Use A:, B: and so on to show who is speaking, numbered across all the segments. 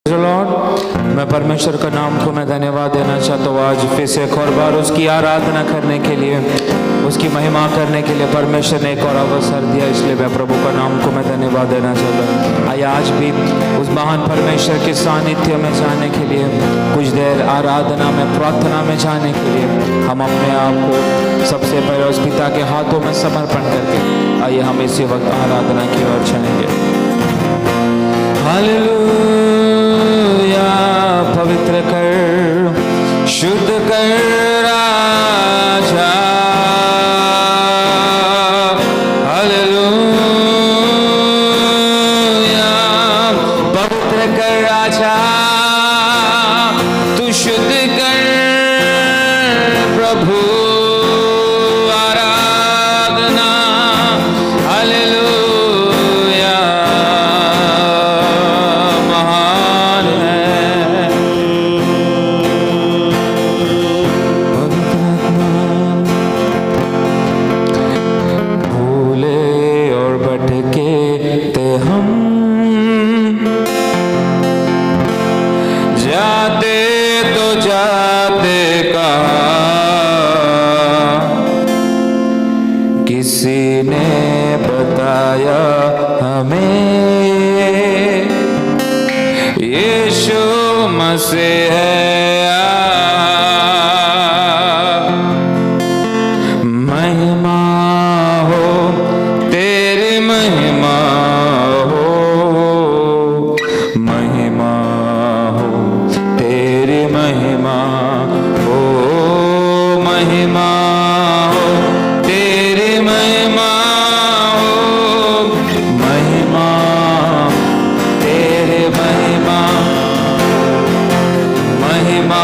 A: Lord, मैं परमेश्वर का नाम को मैं धन्यवाद देना चाहता हूँ। आज फिर से एक और बार उसकी आराधना करने के लिए, उसकी महिमा करने के लिए परमेश्वर ने एक और अवसर दिया, इसलिए मैं प्रभु का नाम को मैं धन्यवाद देना चाहता हूँ। आइए आज भी उस महान परमेश्वर के सानिध्य में जाने के लिए, कुछ देर आराधना में, प्रार्थना में जाने के लिए हम अपने आप को सबसे पहले उस पिता के हाथों में समर्पण करके आइए हम इसी वक्त आराधना की ओर जाएंगे। हालेलुया, पवित्र कर, शुद्ध कर राजा, हालेलुया, पवित्र कर राजा, तू शुद्ध कर प्रभु, आराधना, हालेलुया, महान है भूले और भटके थे हम, जाते तो जाते कहाँ, किसी ने बताया हमें यीशु मसीह है। महिमा हो तेरी, महिमा हो, महिमा हो तेरी, महिमा हो, महिमा हो तेरी, महिमा हो, महिमा तेरे, महिमा, महिमा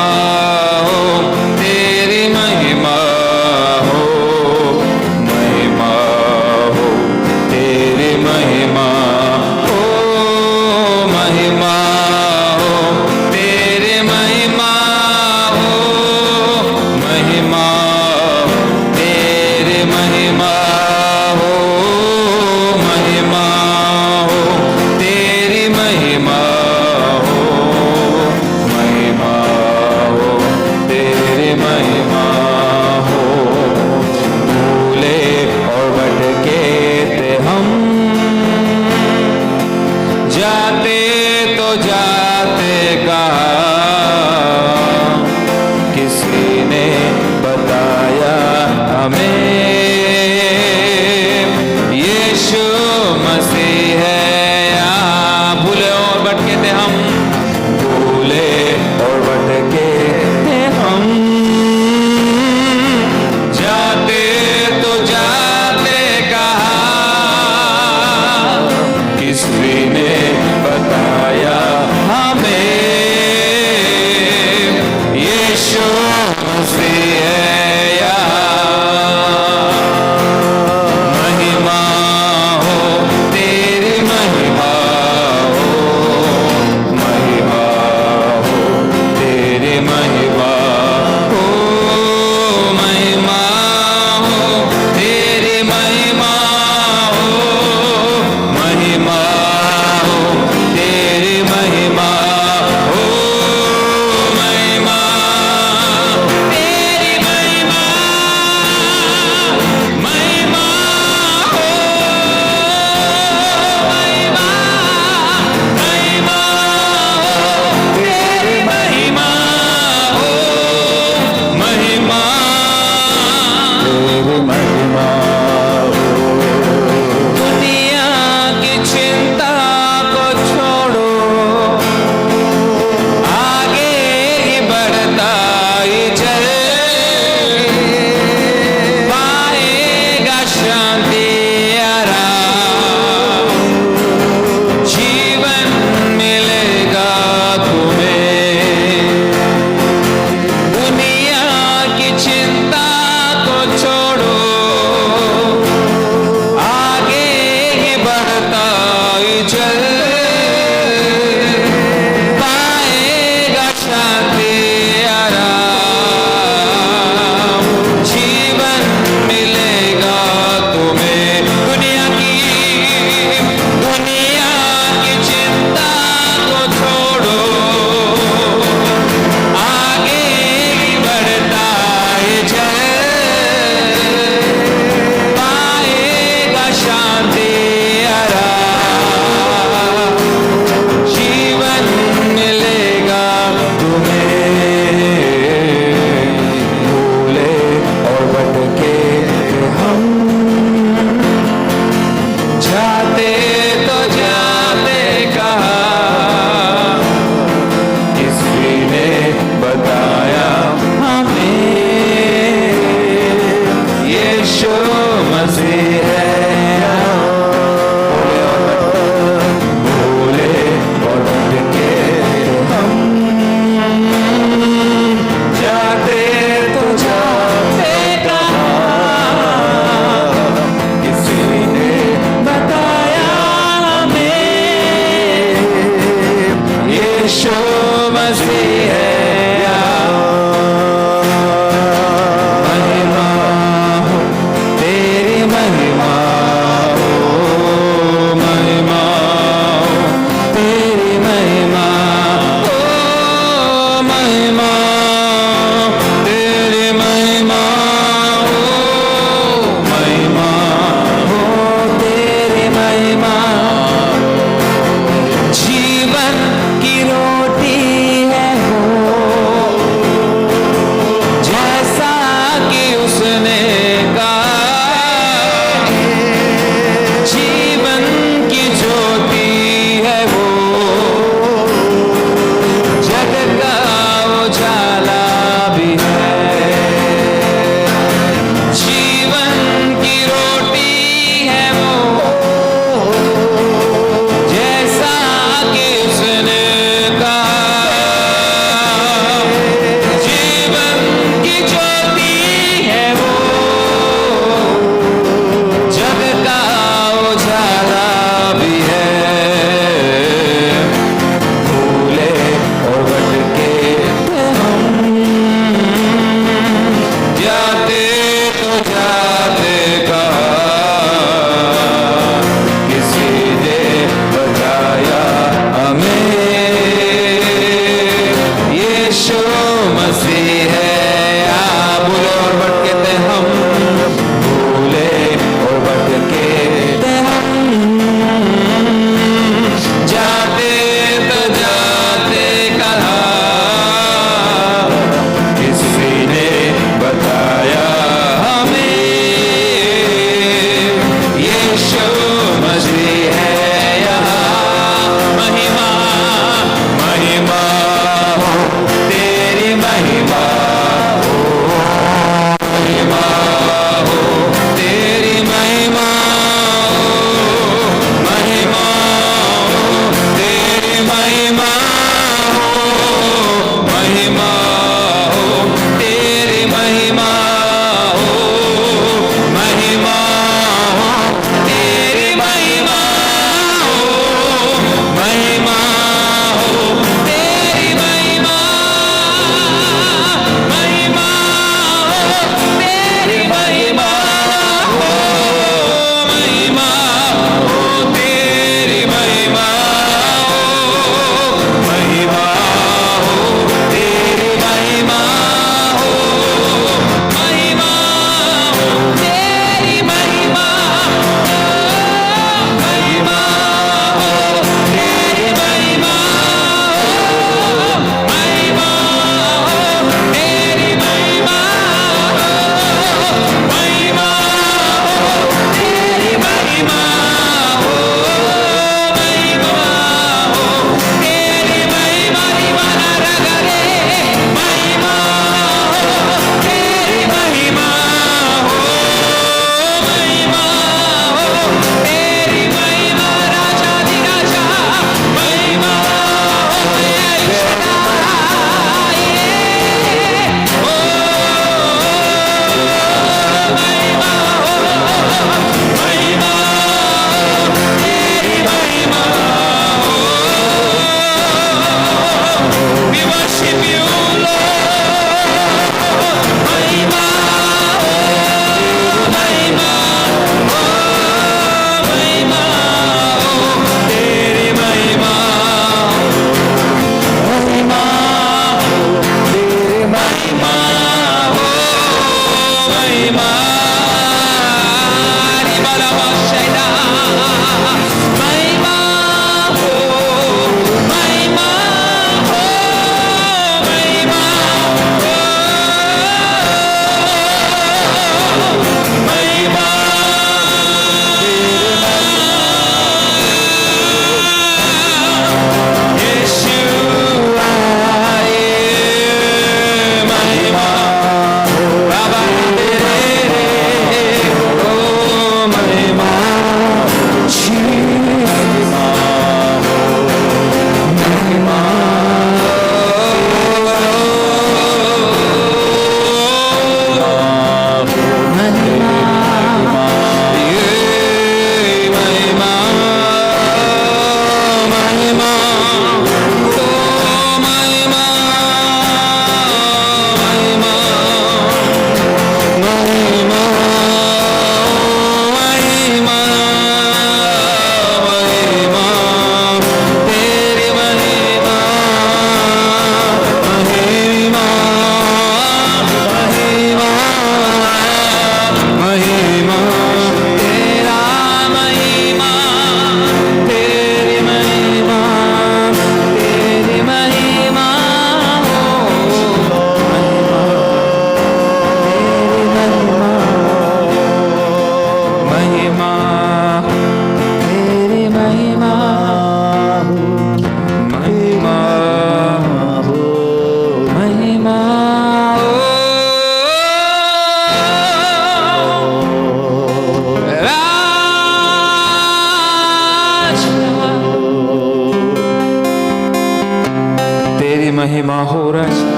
A: महिमा हो राजा,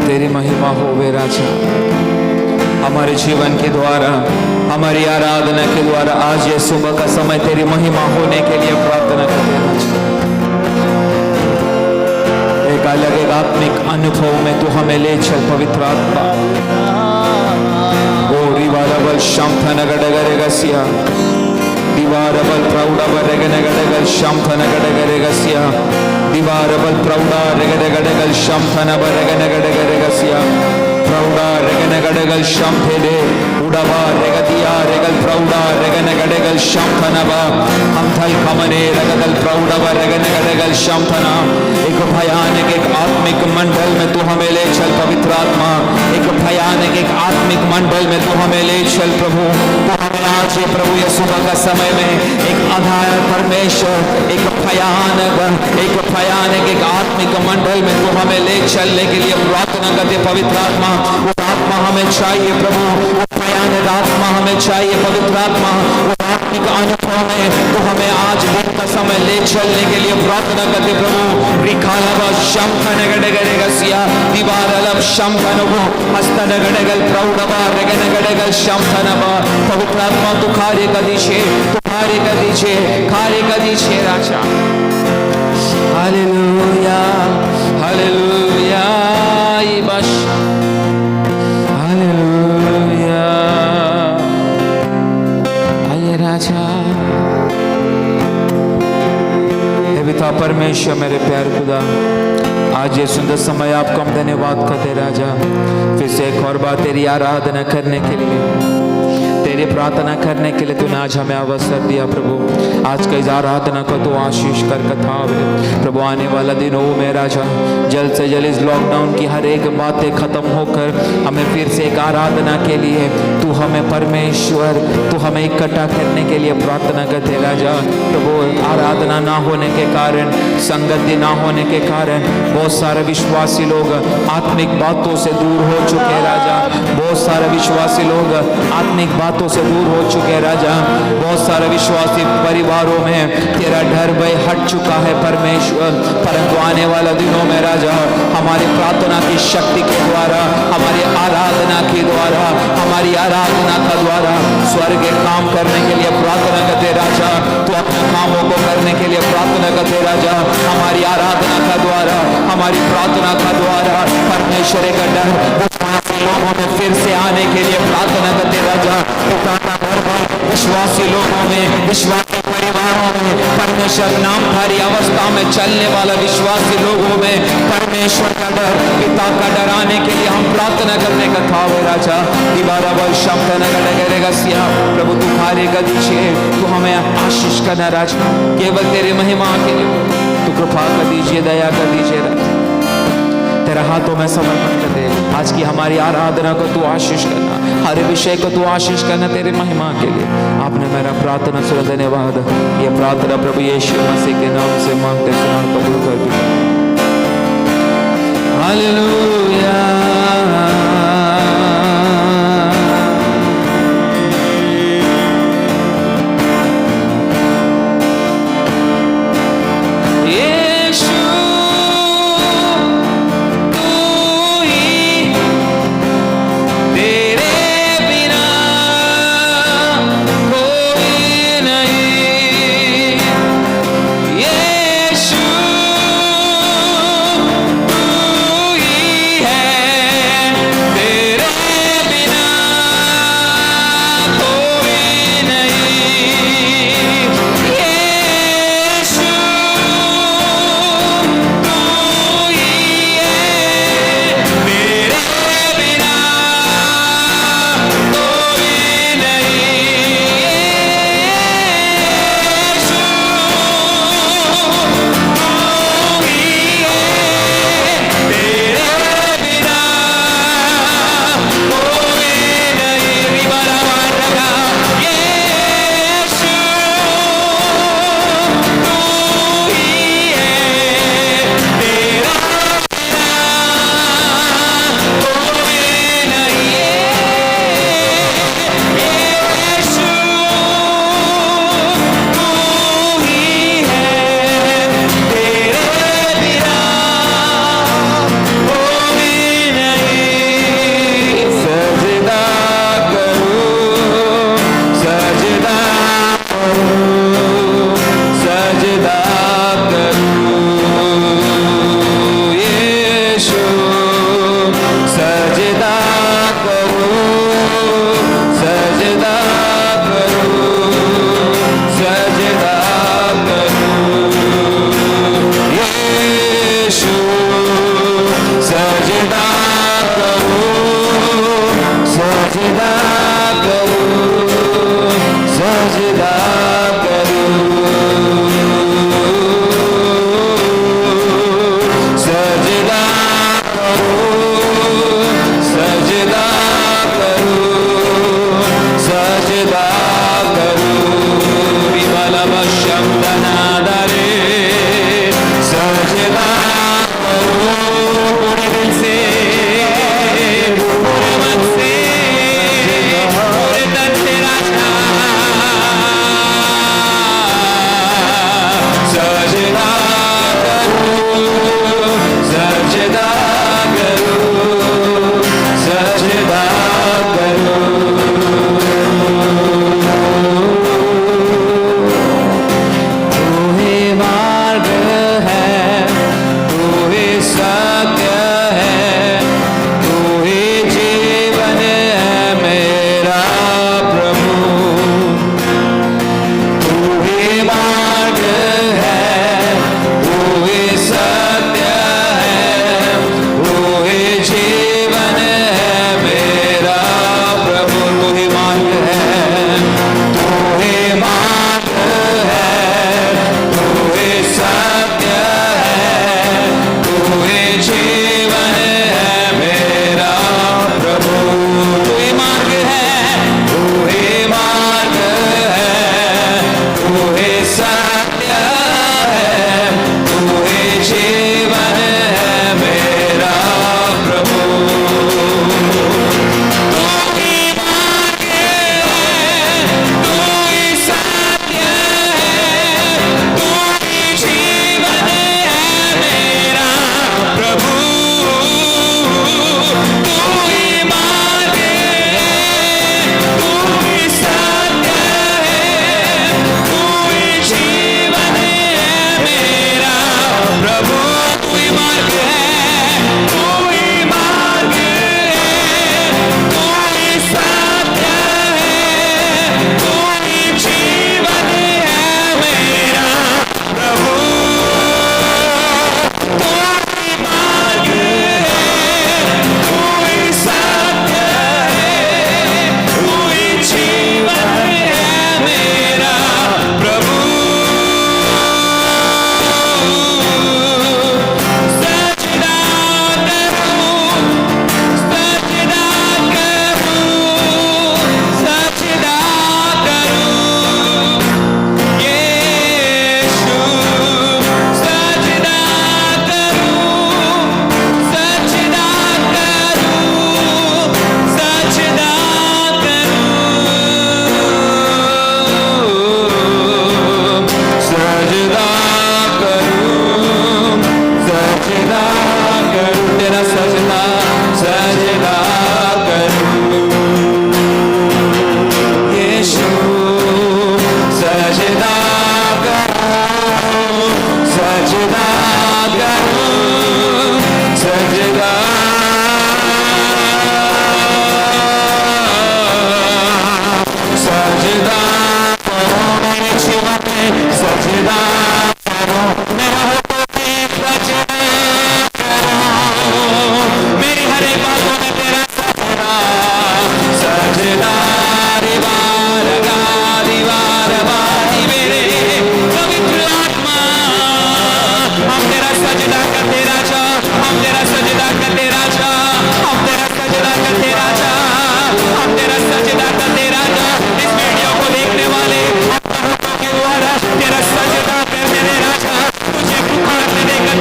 A: तेरी महिमा हो वे राजा। हमारे जीवन के द्वारा, हमारी आराधना के द्वारा आज ये सुबह का समय तेरी महिमा होने के लिए प्रार्थना करते राजा। एक अलग एक आत्मिक अनुभव में तू हमें ले चल पवित्र आत्मा। ओ रिवारबल शांतनगडगरेगस्या, दिवारबल प्रौढबरेगनगडगल शांतनगडगरेगस्या, दिवारबल प्रौढा रेगडगडगल शांतनबरेगनगडगरेगस्या, प्रौढा रेगनगडगल शांतेदे उडबा रेगदिया रेगल प्रौढा रेगनगडगल शांतनबा अंथल कमने रेगदल प्रौढबा रेगनगडगल शांतना। एक भयानक एक आत्मिक मंडल में तू हमें ले चल पवित्र आत्मा। एक भयानक एक आत्मिक मंडल में तू हमें ले चल प्रभु। तू हमें आज ये प्रभु ये सुबह का समय में एक आधार परमेश्वर एक भयानक एक आत्मिक मंडल में तू हमें ले चलने के लिए प्रार्थना करते पवित्र आत्मा। वो आत्मा हमें चाहिए प्रभु, वो भयानक आत्मा हमें चाहिए पवित्र आत्मा। वो आत्मिक अनुभव में तो हमें आज दिन का समय ले चलने के लिए प्रार्थना करते प्रभु। रिखालवा शंखनगडगरेगस्या, दिवारलब शंखनवो हस्तनगडगल प्रौढवा रेगनगडगल शंखनवा। पवित्र आत्मा तू कार्य कर दीजिए, तू कार्य कर दीजिए, कार्य कर दीजिए राजा। हालेलुया हालेलुया बस हालेलुया। आइए राजा। हे पिता परमेश्वर मेरे प्यार खुदा, आज ये सुंदर समय आपको हम धन्यवाद करते राजा। फिर से एक और बार तेरी आराधना करने के लिए, तेरी प्रार्थना करने के लिए तूने आज हमें अवसर दिया प्रभु। आज का इस आराधना को तो आशीष कर कथा प्रभु। आने वाला दिन हो में राजा, जल्द से जल्द इस लॉकडाउन की हर एक बातें खत्म होकर हमें फिर से एक आराधना के लिए तू हमें परमेश्वर तू हमें इकट्ठा करने के लिए प्रार्थना करते राजा। प्रभु आराधना ना होने के कारण, संगति ना होने के कारण बहुत सारे विश्वासी लोग आत्मिक बातों से दूर हो चुके राजा। बहुत सारे विश्वासी लोग आत्मिक बातों से दूर हो चुके राजा। बहुत सारे विश्वासी परिवारों में तेरा डर भय हट चुका है परमेश्वर। परंतु आने वाला दिनों में राजा हमारी प्रार्थना की शक्ति के द्वारा, हमारी आराधना के द्वारा, हमारी आराधना का द्वारा स्वर्ग काम करने के लिए प्रार्थना करते राजा। तो अपने कामों को करने के लिए प्रार्थना करते राजा। हमारी आराधना का द्वारा, हमारी प्रार्थना का द्वारा परमेश्वर का डर लोगों में फिर से आने के लिए प्रार्थना करते राजा। विश्वासी लोगों में, विश्वासी परिवारों में, परमेश्वर नामधारी अवस्था में चलने वाला विश्वासी लोगों में परमेश्वर का डर, पिता का डर आने के लिए हम प्रार्थना करने का था वे राजा। प्रभु तू कार्य कर दीजिए, तू हमें आशीष करना राजा। केवल तेरी महिमा के लिए तू कृपा कर दीजिए, दया कर दीजिए राजा। तेरा हाथों में समर्पण कर दे। आज की हमारी आराधना को तू आशीष करना, हर विषय को तू आशीष करना तेरी महिमा के लिए। आपने मेरा प्रार्थना सुना, धन्यवाद। ये प्रार्थना प्रभु यीशु मसीह के नाम से मांगते सुना कबूल कर दी। हालेलुया।
B: है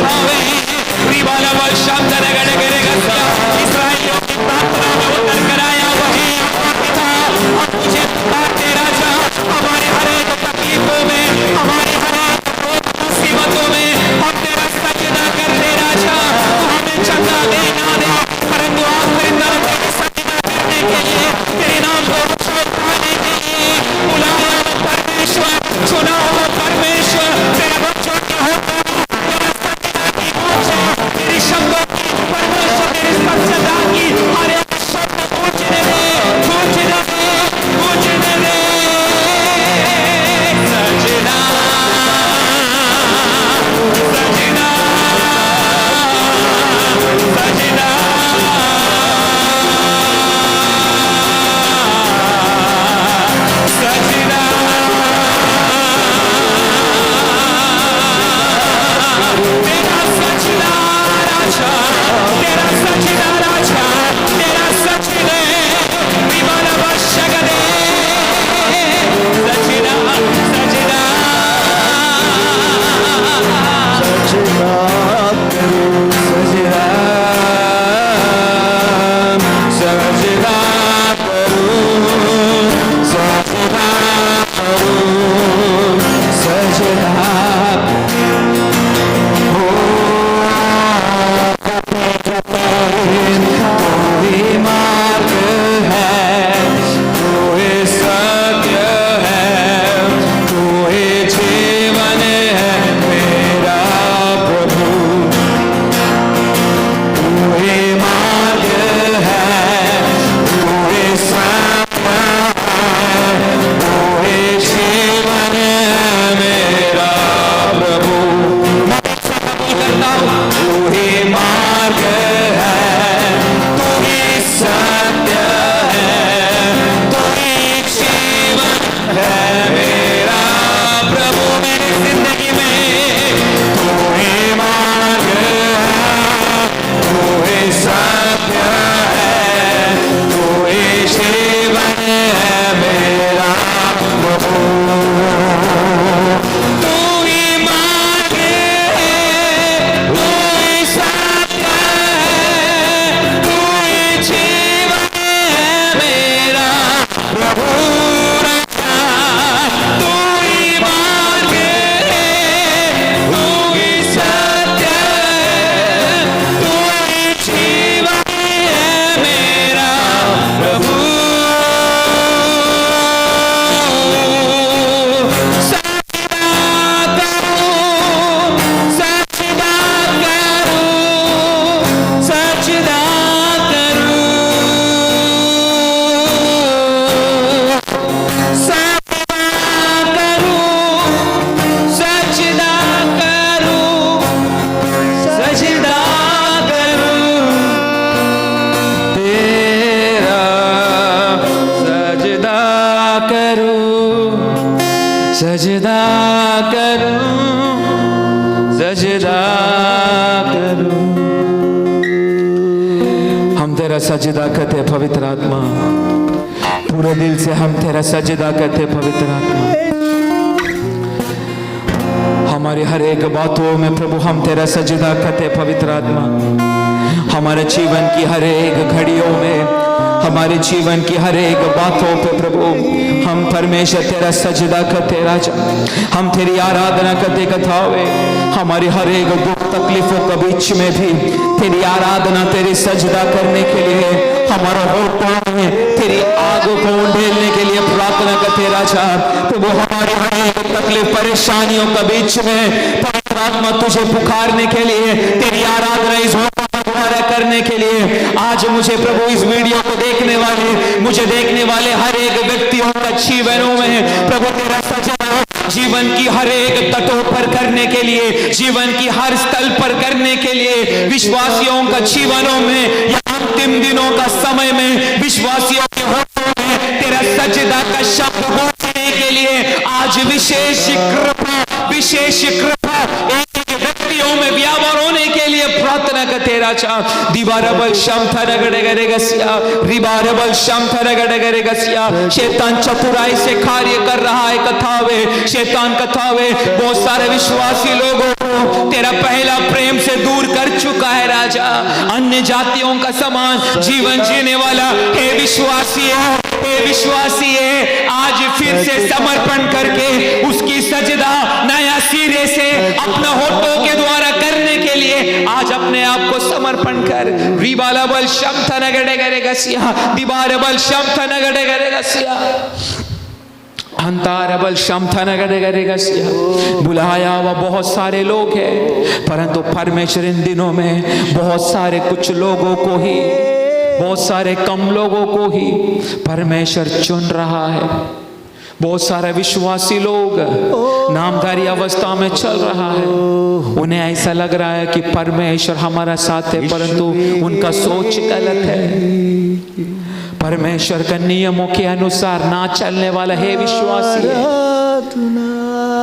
A: कथावे रिबाला बल शब्द रगड़े करेगा इस्राएलियों की प्रार्थना में उतर कर आया वही पिता अब मुझे पुकारते राजा हमारे हर एक तकलीफों में हमारे हर एक मुसीबतों में हम तेरा सजदा करते राजा तो हमें चंगा दे ना दे परंतु आखिरी तरफ सजदा करने के लिए तेरे नाम को उठाने के लिए बुलाया हुआ परमेश्वर चुना हुआ परमेश्वर तेरे बच्चों के होते तेरा सजदा की पूछे तेरे शब्दों की परमेश्वर तेरे सजदा की हर एक शब्द पूछने दे सजना सजना सजना सजदा करूं सजदा करूं। हम तेरा सजदा करते पवित्र आत्मा, पूरे दिल से हम तेरा सजदा करते पवित्र आत्मा। हमारी हर एक बातों में प्रभु हम तेरा सजदा करते पवित्र आत्मा। हमारे जीवन की हर एक घड़ियों में, हमारे जीवन की हर एक बातों पे प्रभु हम परमेश्वर तेरा सजदा करते राजा। हम तेरी आराधना करते कथावे, हमारी हर एक दुख तकलीफों के बीच में भी तेरी आराधना तेरी सजदा करने के लिए हमारा होठों में तेरी आग को उंडेलने के लिए प्रार्थना करते राजा। प्रभु हमारे हर एक तकलीफ परेशानियों के बीच में पवित्र आत्मा तुझे पुकारने के लिए, तेरी आराधना इस करने के लिए आज मुझे प्रभु इस वीडियो को देखने वाले, मुझे देखने वाले हर एक व्यक्तियों का जीवनों में प्रभु तेरा सजदा जीवन की हर एक तटों पर करने के लिए, जीवन की हर स्थल पर करने के लिए, विश्वासियों का जीवनों में या अंतिम दिनों का समय में विश्वासियों के होठों में तेरा सजदा का शब्द बोलने के लिए आज विशेष कृपा एक व्यक्तियों में व्यापार होने के लिए प्रार्थना करते राजा। दीवारबल शाम थरगड़गरेगसिया, रिबारबल शाम थरगड़गरेगसिया। शैतान चतुराई से कार्य कर रहा है कथावे, शैतान कथावे बहुत सारे विश्वासी लोगों को तेरा पहला प्रेम राजा, अन्य जातियों का समान जीवन जीने वाला हे विश्वासी है, हे विश्वासी है, आज फिर से समर्पण करके उसकी सजदा नया सिरे से अपने होठों के द्वारा करने के लिए आज अपने आप को समर्पण कर। रिबाला बल शम्थ नगड़े करेगा सिया, दीवार बल शम्थ नगड़े करेगा सिया, अंतार बल शम्थ नगड़े करेगा सिया। बुलाया हुआ बहुत सारे लोग हैं, परंतु परमेश्वर इन दिनों में बहुत सारे कुछ लोगों को ही, बहुत सारे कम लोगों को ही परमेश्वर चुन रहा है। बहुत सारे विश्वासी लोग नामधारी अवस्था में चल रहा है, उन्हें ऐसा लग रहा है कि परमेश्वर हमारा साथ है, परंतु उनका सोच गलत है। परमेश्वर का नियमों के अनुसार ना चलने वाला हे विश्वासी है,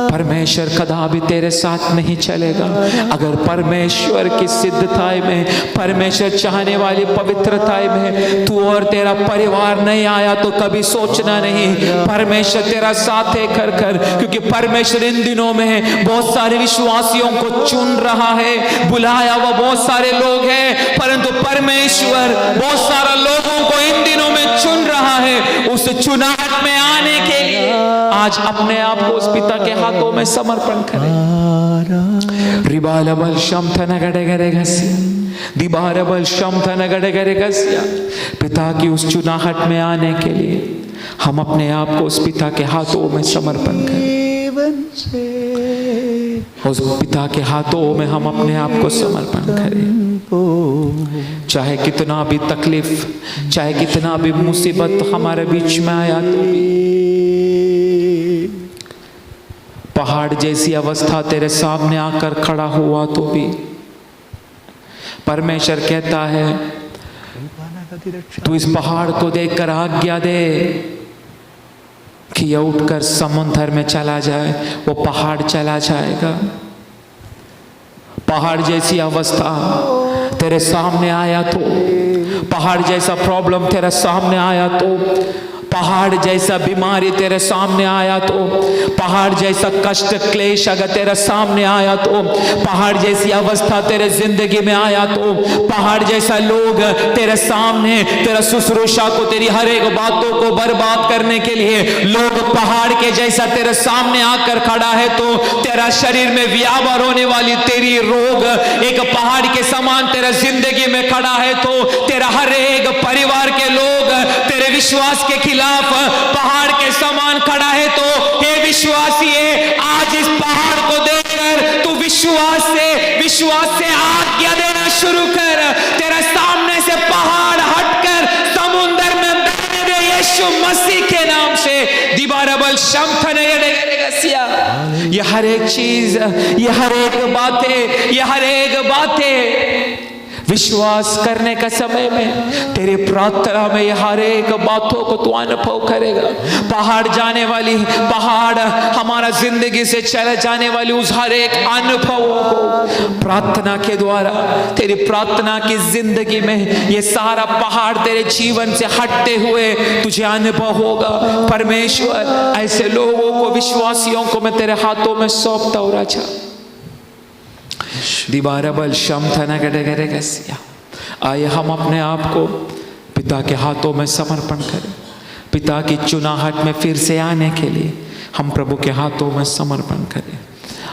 A: परमेश्वर कदापि तेरे साथ नहीं चलेगा। अगर परमेश्वर की सिद्धताई में, परमेश्वर चाहने वाली पवित्रताई में तू और तेरा परिवार नहीं आया तो कभी सोचना नहीं परमेश्वर तेरा साथ है कर कर, क्योंकि परमेश्वर इन दिनों में बहुत सारे विश्वासियों को चुन रहा है। बुलाया हुआ बहुत सारे लोग हैं, परंतु परमेश्वर बहुत सारे लोगों को इन दिनों में चुन रहा है। उस चुनाव में आने के लिए आज अपने आप को उस पिता के हाथों में समर्पण करें। रिबालबल शम्थन गड़े गरे घसिया, दिबारबल शम्थन गड़े गरे घसिया। पिता की उस चुनाहट में आने के लिए हम अपने आप को उस पिता के हाथों में समर्पण करें। उस पिता के हाथों में हम अपने आप को समर्पण करें। चाहे कितना भी तकलीफ, चाहे कितना भी मुसीबत हमारे बीच में आया तो भी, पहाड़ जैसी अवस्था तेरे सामने आकर खड़ा हुआ तो भी परमेश्वर कहता है तू इस पहाड़ को देखकर आज्ञा दे कि यह उठकर समुद्र में चला जाए, वो पहाड़ चला जाएगा। पहाड़ जैसी अवस्था तेरे सामने आया तो, पहाड़ जैसा प्रॉब्लम तेरे सामने आया तो, पहाड़ जैसा बीमारी तेरे सामने आया तो, पहाड़ जैसा कष्ट क्लेश अगर तेरे सामने आया तो, पहाड़ जैसी अवस्था तेरे जिंदगी में आया तो, पहाड़ जैसा लोग तेरे सामने तेरा शुश्रूषा को, तेरी हर एक बातों को बर्बाद करने के लिए लोग पहाड़ के जैसा तेरे सामने आकर खड़ा है तो, तेरा शरीर में व्यापार होने वाली तेरी रोग एक पहाड़ के समान तेरा जिंदगी में खड़ा है तो, तेरा हर एक परिवार के लोग तेरे विश्वास के खिलाफ पहाड़ के समान खड़ा है तो, हे विश्वासी है, आज इस पहाड़ को देखकर तू विश्वास से आज्ञा देना शुरू कर। तेरे सामने से पहाड़ हटकर समुद्र में बहने दे यीशु मसीह के नाम से। दीवारबल शम्थन गसिया। ये हर एक चीज, ये हर एक बातें विश्वास करने का समय में, तेरे प्रार्थना में ये हर एक बातों को तू अनुभव करेगा। पहाड़ जाने वाली, पहाड़ हमारा जिंदगी से चले जाने वाली उस हर एक अनुभवों को प्रार्थना के द्वारा, तेरी प्रार्थना की जिंदगी में ये सारा पहाड़ तेरे जीवन से हटते हुए तुझे अनुभव होगा। परमेश्वर ऐसे लोगों को, विश्वासियों को मैं तेरे हाथों में सौंपता हूँ राजा। दिबारबल शम्थन गड़े गरे घसिया। आइए हम अपने आप को पिता के हाथों में समर्पण करें। पिता की चुनाहट में फिर से आने के लिए हम प्रभु के हाथों में समर्पण करें।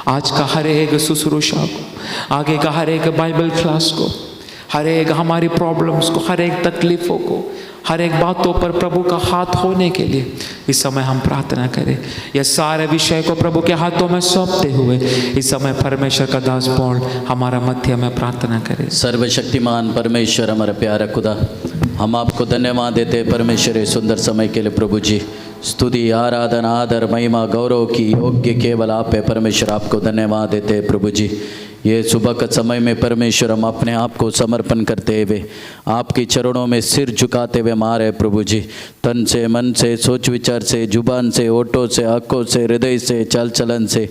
A: आज का हर एक शुश्रूषा को, आगे का हर एक बाइबल क्लास को, हर एक हमारी प्रॉब्लम्स को, हर एक तकलीफों को, हर एक बातों पर प्रभु का हाथ होने के लिए इस समय हम प्रार्थना करें। यह सारे विषय को प्रभु के हाथों में सौंपते हुए इस समय परमेश्वर का दास पौल हमारा मध्य में प्रार्थना करें।
B: सर्वशक्तिमान परमेश्वर, हमारा प्यारा खुदा, हम आपको धन्यवाद देते परमेश्वर इस सुंदर समय के लिए। प्रभु जी, स्तुति, आराधना, आदर, महिमा, गौरव की योग्य केवल आप है परमेश्वर। आपको धन्यवाद देते प्रभु जी। ये सुबह का समय में परमेश्वर हम अपने आप को समर्पण करते हुए आपके चरणों में सिर झुकाते हुए मारे प्रभु जी, तन से, मन से, सोच विचार से, जुबान से, ओठों से, आँखों से, हृदय से, चाल चलन से,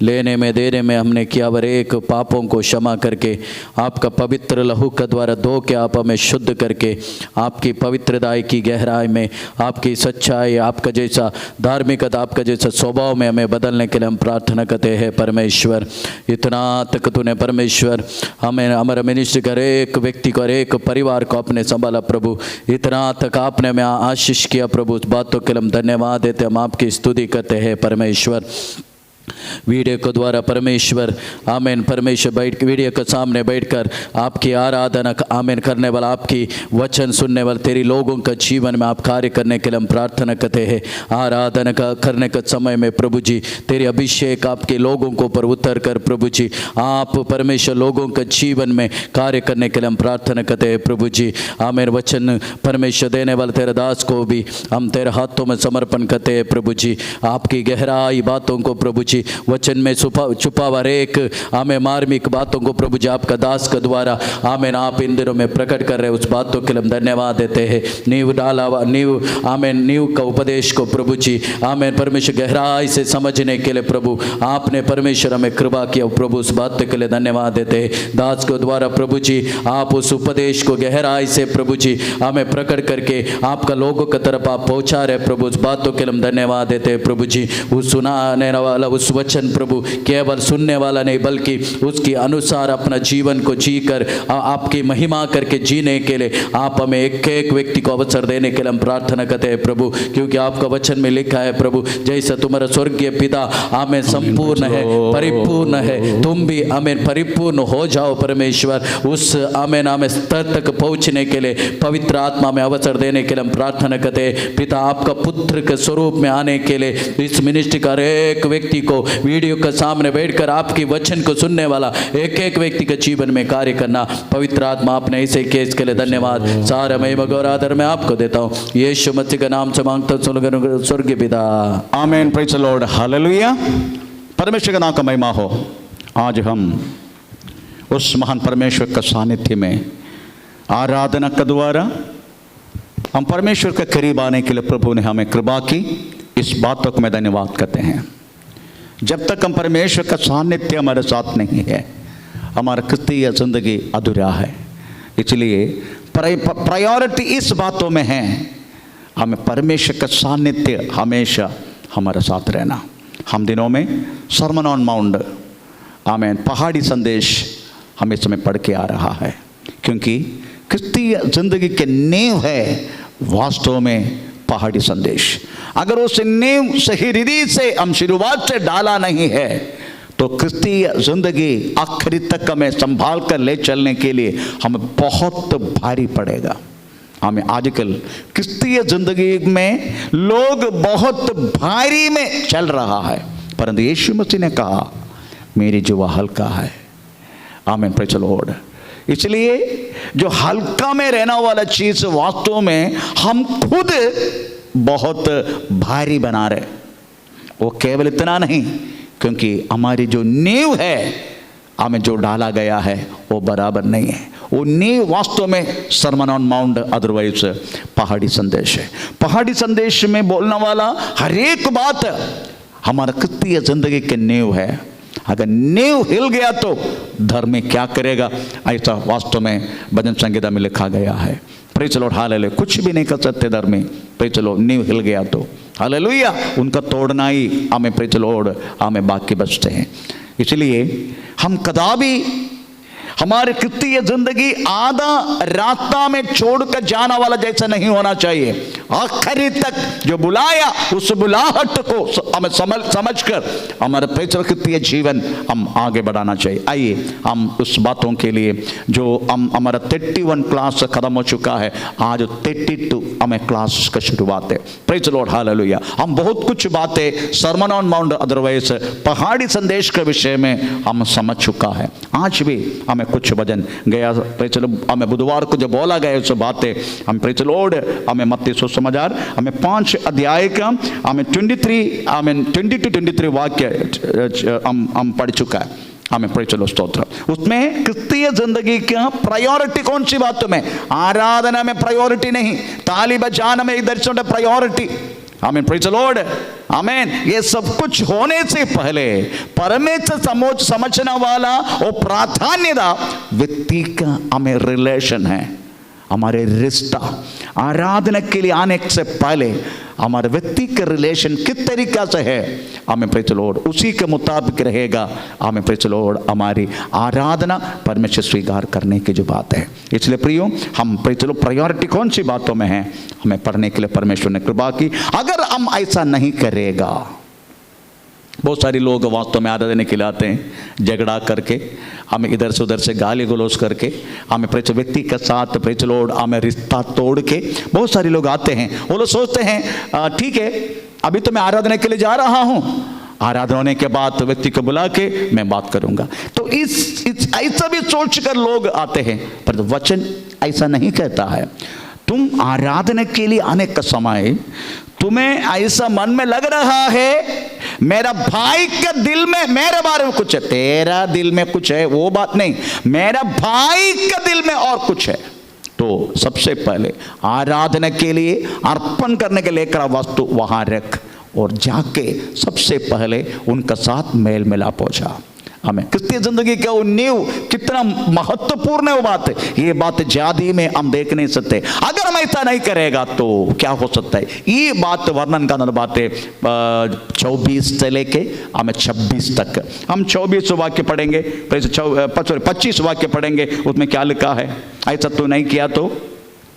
B: लेने में देने में हमने किया हर एक पापों को क्षमा करके आपका पवित्र लहू का द्वारा धो के आप हमें शुद्ध करके आपकी पवित्रताई की गहराई में, आपकी सच्चाई, आपका जैसा धार्मिकता, आपका जैसा स्वभाव में हमें बदलने के लिए हम प्रार्थना करते हैं परमेश्वर। इतना तक तूने परमेश्वर हमें हमारे मिनिस्ट्री का एक व्यक्ति को, एक परिवार को अपने संभाला प्रभु। इतना तक आपने हमें आशीष किया प्रभु, उस बातों के लिए हम धन्यवाद देते, हम आपकी स्तुति करते हैं परमेश्वर। वीडियो के द्वारा परमेश्वर आमीन, परमेश्वर बैठ वीडियो के सामने बैठकर आपकी आराधना आमीन करने वाला, आपकी वचन सुनने वाले तेरी लोगों का जीवन में आप कार्य करने के लिए हम प्रार्थना करते हैं। आराधना का करने के समय में प्रभु जी तेरी अभिषेक आपके लोगों को ऊपर उतर कर प्रभु जी आप परमेश्वर लोगों का जीवन में कार्य करने के लिए हम प्रार्थना करते हैं प्रभु जी। आमीन। वचन परमेश्वर देने वाले तेरे दास को भी हम तेरे हाथों में समर्पण करते हैं प्रभु जी। आपकी गहराई बातों को प्रभु जी, वचन में छुपा हुआ एक हमें मार्मिक बातों को प्रभु जी आपका दास के द्वारा आमीन आप इन दिनों में प्रकट कर रहे हैं, उस बातों के लिए हम धन्यवाद देते हैं। नींव डाला हुआ नींव का उपदेश को प्रभु जी आमीन परमेश्वर गहराई से समझने के लिए प्रभु आपने परमेश्वर हमें कृपा किया प्रभु, उस बातों के लिए धन्यवाद देते हैं। दास के द्वारा प्रभु जी आप उस उपदेश को गहराई से प्रभु जी हमें प्रकट करके आपका लोगों की तरफ आप पहुँचा रहे प्रभु, उस बातों के लिए हम धन्यवाद देते हैं प्रभु जी। उस सुनाने वाला उस वचन प्रभु केवल सुनने वाला नहीं बल्कि उसके अनुसार अपना जीवन को जीकर आपकी महिमा करके जीने के लिए आप हमें एक एक व्यक्ति को अवसर देने के लिए हम प्रार्थना करते हैं प्रभु, क्योंकि आपका वचन में लिखा है प्रभु जैसा तुम्हारा स्वर्गीय पिता हमें संपूर्ण है, परिपूर्ण है, तुम भी हमें परिपूर्ण हो जाओ परमेश्वर। उस आमेन हमें स्तर तक पहुंचने के लिए पवित्र आत्मा में अवसर देने के लिए हम प्रार्थना करते हैं पिता। आपका पुत्र के स्वरूप में आने के लिए इस मिनिस्ट्री का एक व्यक्ति को वीडियो के सामने बैठकर आपकी वचन को सुनने वाला एक एक व्यक्ति के जीवन में कार्य करना पवित्र आत्मा आपने इसे केस के लिए धन्यवाद। सारा महिमा गौर आदर मैं आपको देता हूँ यीशु मसीह के नाम से मांगता हूँ स्वर्गीय पिता
C: आमीन। Praise the Lord, hallelujah. परमेश्वर का नाम का महिमा हो। आज हम उस महान परमेश्वर का सानिध्य में आराधना के द्वारा हम परमेश्वर के करीब आने के लिए प्रभु ने हमें कृपा की, इस बातों को मैं धन्यवाद करते हैं। जब तक हम परमेश्वर का सानिध्य हमारे साथ नहीं है हमारा क्रिस्तीय जिंदगी अधूरा है। इसलिए प्रायोरिटी इस बातों में है हमें परमेश्वर का सानिध्य हमेशा हमारे साथ रहना। हम दिनों में सर्मन ऑन माउंट आमीन पहाड़ी संदेश हमें समय पढ़ के आ रहा है, क्योंकि क्रिस्तीय जिंदगी के नींव है वास्तव में पहाड़ी संदेश। अगर उस नींव सही रीति से हम शुरुआत से डाला नहीं है तो क्रिस्तीय जिंदगी आखिरी तक हमें संभाल कर ले चलने के लिए हमें बहुत भारी पड़ेगा। हमें आजकल क्रिस्तीय जिंदगी में लोग बहुत भारी में चल रहा है, परंतु यीशु मसीह ने कहा मेरी जुआ हल्का है। आमीन, प्रेज़ द लॉर्ड। इसलिए जो हल्का में रहना वाला चीज वास्तव में हम खुद बहुत भारी बना रहे। वो केवल इतना नहीं, क्योंकि हमारी जो नींव है हमें जो डाला गया है वो बराबर नहीं है। वो नींव वास्तव में सर्मन ऑन माउंट अदरवाइज पहाड़ी संदेश है। पहाड़ी संदेश में बोलने वाला हर एक बात हमारा क्रिस्तीय जिंदगी के नींव है। अगर नींव हिल गया तो धर्म क्या करेगा, ऐसा वास्तव में भजन संगीता में लिखा गया है। Praise the Lord, hallelujah. कुछ भी नहीं कर सकते धर्मी, प्रेज़ द लॉर्ड। नींव हिल गया तो हालेलुया उनका तोड़ना ही हमें प्रेज़ द लॉर्ड हमें बाकी बचते हैं। इसलिए हम कदापि हमारे क्रिस्तीय जिंदगी आधा रास्ता में छोड़कर जाना वाला जैसा नहीं होना चाहिए। आखिरी तक जो बुलाया उस बुलाहट को हमें समझकर हमारे क्रिस्तीय जीवन हम आगे बढ़ाना चाहिए। आइए हम उस बातों के लिए जो हम हमारा 31 क्लास खत्म हो चुका है, आज 32 हमें क्लास का शुरुआत है। Praise the Lord, hallelujah. हम बहुत कुछ बातें सर्मन ऑन माउंट अदरवाइज पहाड़ी संदेश के विषय में हम समझ चुका है। आज भी हमें कुछ वचन गया प्रेज़ द लॉर्ड हमें बुधवार को जो बोला गया उस बातें हम प्रेज़ द लॉर्ड हमें मत्ती सुसमाचार हमें 5 अध्याय का हमें 23 हमें 20 to 23 वाक्य हम पढ़ चुका है। हमें प्रेज़ द लॉर्ड स्तोत्र। उसमें क्रिस्तीय जिंदगी का प्रायोरिटी कौन सी बातों में? आराधना में प्रायोरिटी नहीं, ताली बजाना में इधर से प्रायोरिटी, आमीन, प्रेज द लॉर्ड, आमीन। ये सब कुछ होने से पहले परमेश्वर समझने वाला और प्राधान्यता व्यक्ति का हमें रिलेशन है, हमारे रिश्ता। आराधना के लिए आने से पहले हमारे व्यक्ति का रिलेशन किस तरीका से है, हमें प्रेज द लॉर्ड उसी के मुताबिक रहेगा। हमें प्रेज द लॉर्ड हमारी आराधना परमेश्वर स्वीकार करने की जो बात है। इसलिए प्रियो, हम प्रेज द लॉर्ड प्रायोरिटी कौन सी बातों में है, हमें पढ़ने के लिए परमेश्वर ने कृपा की। अगर हम ऐसा नहीं करेगा, बहुत सारे लोग वास्तव में आराधना के लिए आते हैं झगड़ा करके, हमें इधर से उधर से गाली गलौज करके, हमें प्रेज व्यक्ति के साथ प्रेज लॉर्ड हमें रिश्ता तोड़ के बहुत सारे लोग आते हैं। वो लोग सोचते हैं ठीक है अभी तो मैं आराधना के लिए जा रहा हूँ, आराधना होने के बाद तो व्यक्ति को बुला के मैं बात करूंगा। तो इस ऐसा भी सोचकर लोग आते हैं, पर वचन ऐसा नहीं कहता है। तुम आराधना के लिए आने का समय तुम्हें ऐसा मन में लग रहा है मेरा भाई के दिल में मेरे बारे में कुछ है, तेरा दिल में कुछ है वो बात नहीं, मेरा भाई के दिल में और कुछ है, तो सबसे पहले आराधना के लिए अर्पण करने के लिए लेकर वस्तु वहां रख और जाके सबसे पहले उनका साथ मेल मिलाप हो जा। हमें क्रिस्तीय जिंदगी का वो नींव कितना महत्वपूर्ण है वो बात है, ये बात जादी में हम देख नहीं सकते। अगर हम ऐसा नहीं करेगा तो क्या हो सकता है, ये बात वर्णन करना बात है 24 से लेके हमें 26 तक। हम 24 वाक्य पढ़ेंगे, 25 वाक्य पढ़ेंगे, उसमें क्या लिखा है, ऐसा तो नहीं किया तो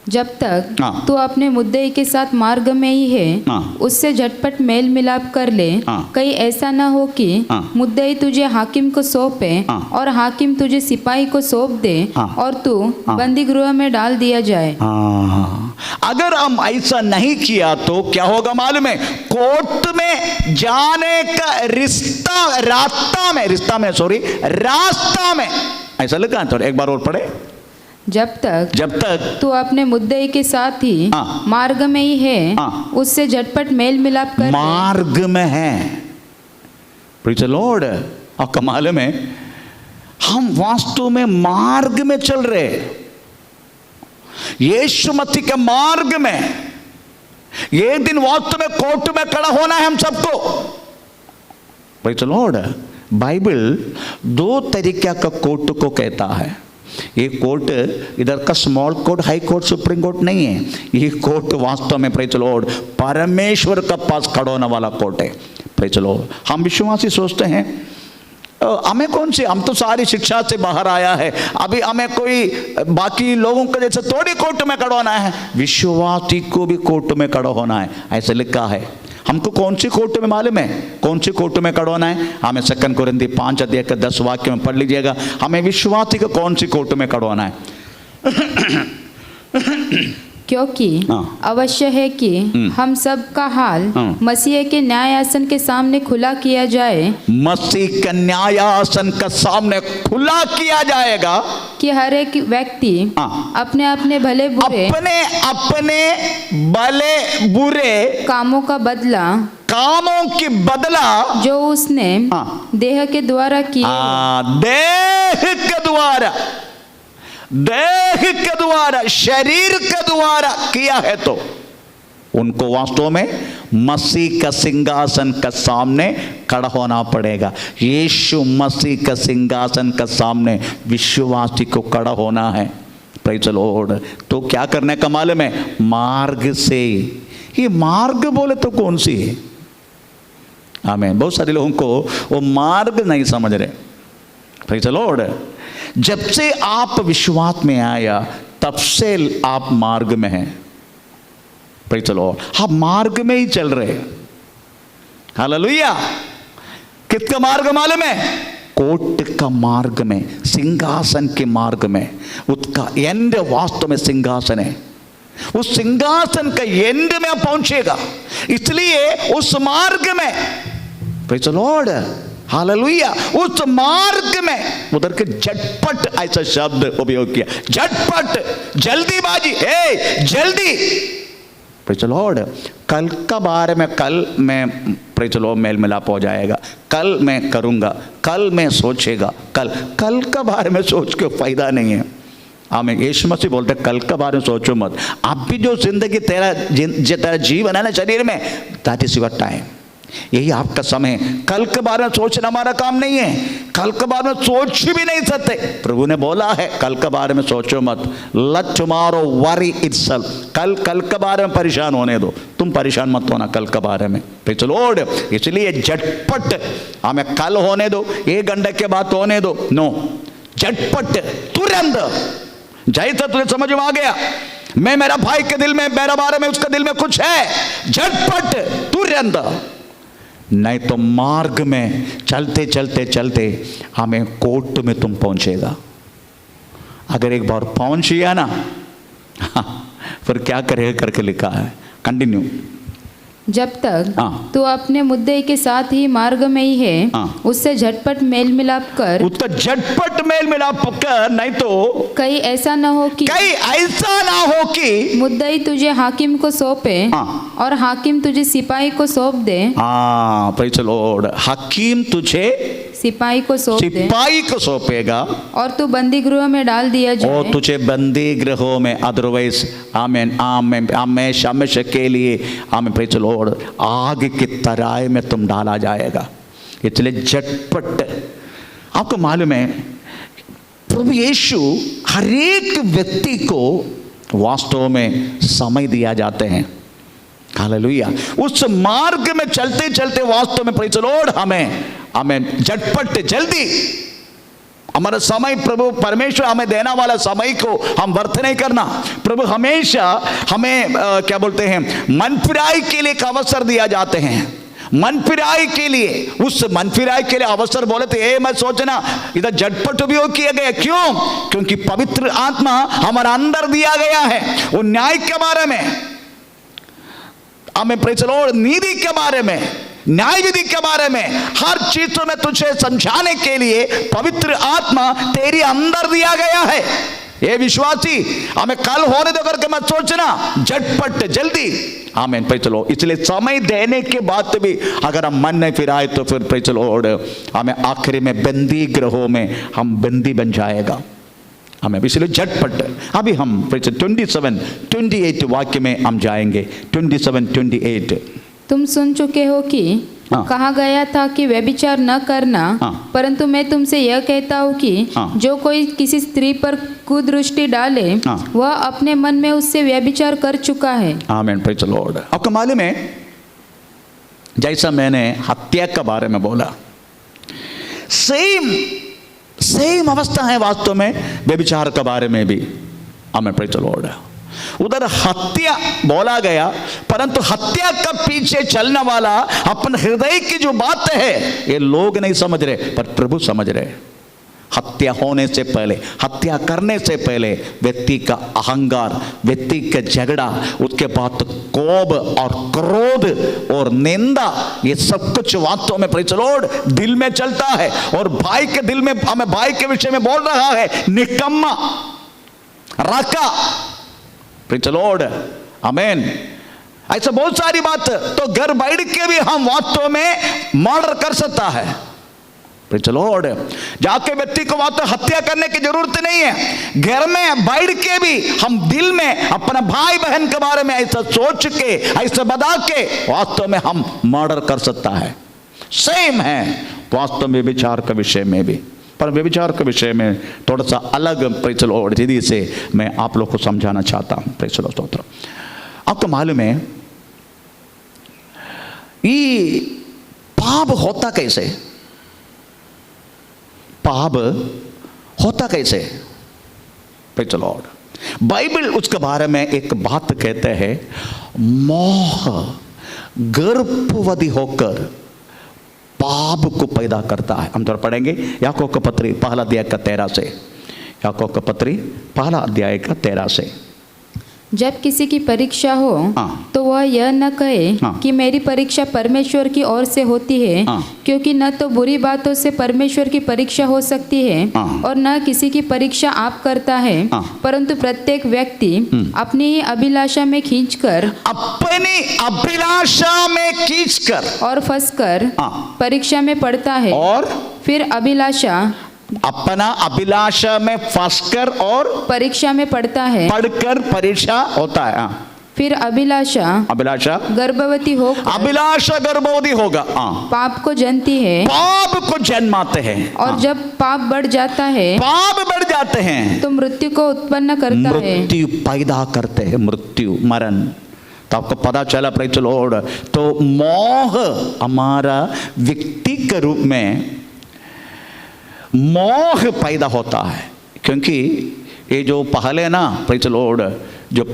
D: जब तक तू अपने मुद्दई के साथ मार्ग में ही है उससे झटपट मेल मिलाप कर ले। कहीं ऐसा ना हो कि मुद्दई तुझे हाकिम को सौंपे और हाकिम तुझे सिपाही को सौंप दे और तू बंदी गृह में डाल दिया जाए।
C: अगर हम ऐसा नहीं किया तो क्या होगा मालूम है, कोर्ट में जाने का रास्ता में ऐसा लिखा है। तो एक बार और पढ़े,
D: जब तक तू अपने मुद्दे के साथ ही मार्ग में ही है उससे झटपट मेल मिलाप कर।
C: मार्ग में है, प्रेज़ द लॉर्ड। और कमाल में हम वास्तव में मार्ग में चल रहे, यीशु मसीह के मार्ग में। ये दिन वास्तव में कोर्ट में खड़ा होना है हम सबको, प्रेज़ द लॉर्ड। बाइबल 2 तरीके का कोर्ट को कहता है। ये कोर्ट इधर का small court, high court, supreme court नहीं है। ये कोर्ट वास्तव में प्रेज़ द लॉर्ड परमेश्वर का पास खड़ा होने वाला कोर्ट है, प्रेज़ द लॉर्ड। हम विश्वासी सोचते हैं हमें कौन सी, हम तो सारी शिक्षा से बाहर आया है, अभी हमें कोई बाकी लोगों के जैसे थोड़ी कोर्ट में खड़ा होना है, विश्वासी को भी कोर्ट में खड़ा होना है, ऐसे लिखा है। हमको कौन सी कोर्ट में मालूम है, कौन सी कोर्ट में खड़ा होना है? हमें 2 कोरिन्थी 5 अध्याय के 10 वाक्य में पढ़ लीजिएगा। हमें विश्वासी को कौन सी कोर्ट में खड़ा होना है?
D: क्योंकि अवश्य है कि हम सब का हाल मसीह के न्यायासन के सामने खुला किया जाए।
C: मसीह के न्यायासन के सामने खुला किया जाएगा
D: कि हर एक व्यक्ति अपने अपने भले बुरे कामों का बदला जो उसने देह के द्वारा किया, देह के द्वारा शरीर के द्वारा किया है, तो उनको वास्तव में मसीह का सिंहासन का सामने खड़ा होना पड़ेगा। यीशु मसीह का सिंहासन का सामने विश्वासी को खड़ा होना है, प्रेज़ द लॉर्ड। तो क्या करने का मालूम है? मार्ग से। ये मार्ग बोले तो कौन सी है? आमीन। बहुत सारे लोगों को वो मार्ग नहीं समझ रहे, प्रेज़ द लॉर्ड। जब से आप विश्वास में आया तब से आप मार्ग में हैं, प्रेज़ द लॉर्ड। आप मार्ग में ही चल रहे, हालेलुया। किसका मार्ग मालूम है? कोर्ट का मार्ग में, सिंहासन के मार्ग में। उसका एंड वास्तव में सिंहासन है, उस सिंहासन का एंड में पहुंचेगा। इसलिए उस मार्ग में, प्रेज़ द लॉर्ड, हालेलुया, उस मार्ग में उधर के झटपट ऐसा शब्द उपयोग किया, झटपट, जल्दीबाजी, जल्दी, प्रेज़ द लॉर्ड। कल का बारे में कल में प्रेज़ द लॉर्ड मेल मिलाप हो जाएगा, कल मैं करूंगा, कल मैं सोचेगा, कल का बारे में सोच के फायदा नहीं है। आमीन। यीशु मसीह बोलते कल के बारे में सोचो मत। अभी जो जिंदगी तेरा जीवन है ना शरीर में, दैट इज योर टाइम, यही आपका समय है। कल के बारे में सोचना हमारा काम नहीं है, कल के बारे में सोच भी नहीं सकते। प्रभु ने बोला है कल के बारे में सोचो मत, लेट टुमारो वरी इटसेल्फ, कल के बारे में परेशान होने दो, तुम परेशान मत होना कल के बारे में। लॉर्ड इसलिए झटपट हमें कल होने दो, 1 घंटे के बाद होने दो, नो, झटपट तुरंत। जैसा तुझे समझ में आ गया मैं मेरा भाई के दिल में, मेरा बारे में उसके दिल में कुछ है, झटपट तुरंत, नहीं तो मार्ग में चलते चलते चलते हमें कोर्ट में तुम पहुंचेगा। अगर एक बार पहुंच गया ना, फिर क्या करेगा करके लिखा है, कंटिन्यू।
E: जब तक
D: हाँ।
E: तू अपने मुद्दे के साथ ही मार्ग में ही है,
D: हाँ।
E: उससे झटपट मेल मिलाप कर,
D: उत्तर झटपट मेल मिलाप कर, नहीं तो
E: कहीं ऐसा न हो कि मुद्दई तुझे हाकिम को सौंपे,
D: हाँ।
E: और हाकिम तुझे सिपाही को सौंप दे,
D: हाँ प्रेज़ द लॉर्ड, हकीम तुझे
E: सिपाही को सौंप दे,
D: सिपाही को सौंपेगा
E: और तू बंदी गृह में डाल दिया
D: और
E: जाए,
D: तुझे बंदी गृहों में, अदरवाइज आमेन आमेन हमेशा के लिए आमेन प्रेज़ द लॉर्ड आग की तराई में तुम डाला जाएगा। इसलिए झटपट, आपको मालूम है प्रभु यीशु हर एक व्यक्ति को वास्तव में समय दिया जाते हैं, हालेलुया। उस मार्ग में चलते चलते वास्तव में प्रेज़ द लॉर्ड हमें झटपट जल्दी हमारा समय, प्रभु परमेश्वर हमें देना वाला समय को हम व्यर्थ नहीं करना। प्रभु हमेशा हमें क्या बोलते हैं, मन फिराई के लिए एक अवसर दिया जाते हैं, मन फिराई के लिए, उस मन फिराई के लिए अवसर बोले तो ये मत सोचना इधर झटपट उपयोग किया गया, क्यों? क्योंकि पवित्र आत्मा हमारा अंदर दिया गया है। वो न्याय के बारे में हमें प्रेज़ द लॉर्ड, नीति के बारे में, न्याय विधि के बारे में, हर चीज में तुझे समझाने के लिए पवित्र आत्मा तेरे अंदर दिया गया है। ये विश्वासी हमें कल होने दो करके मत सोचना, झटपट जल्दी, आमीन प्रेज़ द लॉर्ड। इसलिए समय देने के बाद भी अगर हम मन नहीं फिराए तो फिर प्रेज़ द लॉर्ड हमें आखिरी में बंदी गृहों में हम बंदी बन जाएगा हमें। इसलिए झटपट अभी हम 27-28 वाक्य में हम जाएंगे। 27-28
E: तुम सुन चुके हो कि
D: हाँ।
E: कहा गया था कि व्यभिचार न करना,
D: हाँ।
E: परंतु मैं तुमसे यह कहता हूँ कि
D: हाँ।
E: जो कोई किसी स्त्री पर कुदृष्टि डाले,
D: हाँ।
E: वह अपने मन में उससे व्यभिचार कर चुका है।
D: आमीन प्रेज़ द लॉर्ड। आपको मालूम है जैसा मैंने हत्या के बारे में बोला, सेम अवस्था है वास्तव में व्यभिचार के बारे में भी, आमीन प्रेज़ द लॉर्ड। उधर हत्या बोला गया, परंतु हत्या का पीछे चलने वाला अपने हृदय की जो बात है ये लोग नहीं समझ रहे, पर प्रभु समझ रहे। हत्या होने से पहले, हत्या करने से पहले व्यक्ति का अहंकार, व्यक्ति का झगड़ा, उसके बाद कोप और क्रोध और निंदा, ये सब कुछ वास्तव में प्रेज़ द लॉर्ड दिल में चलता है। और भाई के दिल में हमें भाई के विषय में बोल रहा है निकम्मा, राका, प्रेज़ द लॉर्ड, आमीन। ऐसा बहुत सारी बात तो घर बैठ के भी हम वास्तव में मर्डर कर सकता है, प्रेज़ द लॉर्ड। जाके व्यक्ति को वास्तव हत्या करने की जरूरत नहीं है, घर में बैठ के भी हम दिल में अपना भाई बहन के बारे में ऐसा सोच के, ऐसा बता के वास्तव में हम मर्डर कर सकता है। सेम है वास्तव में विचार के विषय में भी, पर व्यभिचार के विषय में थोड़ा सा अलग प्रेज़ द लॉर्ड विधि से मैं आप लोग को समझाना चाहता हूँ, प्रेज़ द लॉर्ड स्तोत्र। आपको मालूम है ये पाप होता कैसे, पाप होता कैसे, प्रेज़ द लॉर्ड। बाइबल उसके बारे में एक बात कहते हैं, मोह गर्भवती होकर पाप को पैदा करता है। हम थोड़ा पढ़ेंगे याकूब का पत्री पहला अध्याय का 13 से, याकूब का पत्री पहला अध्याय का 13 से।
E: जब किसी की परीक्षा हो,
D: हाँ।
E: तो वह यह न कहे
D: हाँ।
E: कि मेरी परीक्षा परमेश्वर की ओर से होती है,
D: हाँ।
E: क्योंकि न तो बुरी बातों से परमेश्वर की परीक्षा हो सकती है,
D: हाँ।
E: और न किसी की परीक्षा आप करता है,
D: हाँ।
E: परंतु प्रत्येक व्यक्ति अपनी ही अभिलाषा में खींचकर,
D: अपनी अभिलाषा में खींचकर
E: और फंसकर
D: हाँ।
E: परीक्षा में पड़ता है,
D: और
E: फिर अभिलाषा
D: अपना अभिलाषा में फंसकर और
E: परीक्षा में पड़ता है,
D: पढ़कर परीक्षा होता है। हाँ।
E: फिर अभिलाषा
D: अभिलाषा
E: गर्भवती होकर
D: अभिलाषा गर्भवती होगा। हाँ।
E: पाप को जनती है,
D: पाप को जन्माते हैं।
E: और
D: हाँ।
E: जब पाप बढ़ जाता है
D: पाप बढ़ जाते हैं
E: तो मृत्यु को उत्पन्न करता है।
D: मृत्यु पैदा करते हैं, मृत्यु मरण। तो आपको पता चला प्रेज़ द लॉर्ड। तो मोह हमारा व्यक्ति के रूप में मोह पैदा होता है, क्योंकि ये जो पहले ना प्रेज़ द लॉर्ड, जो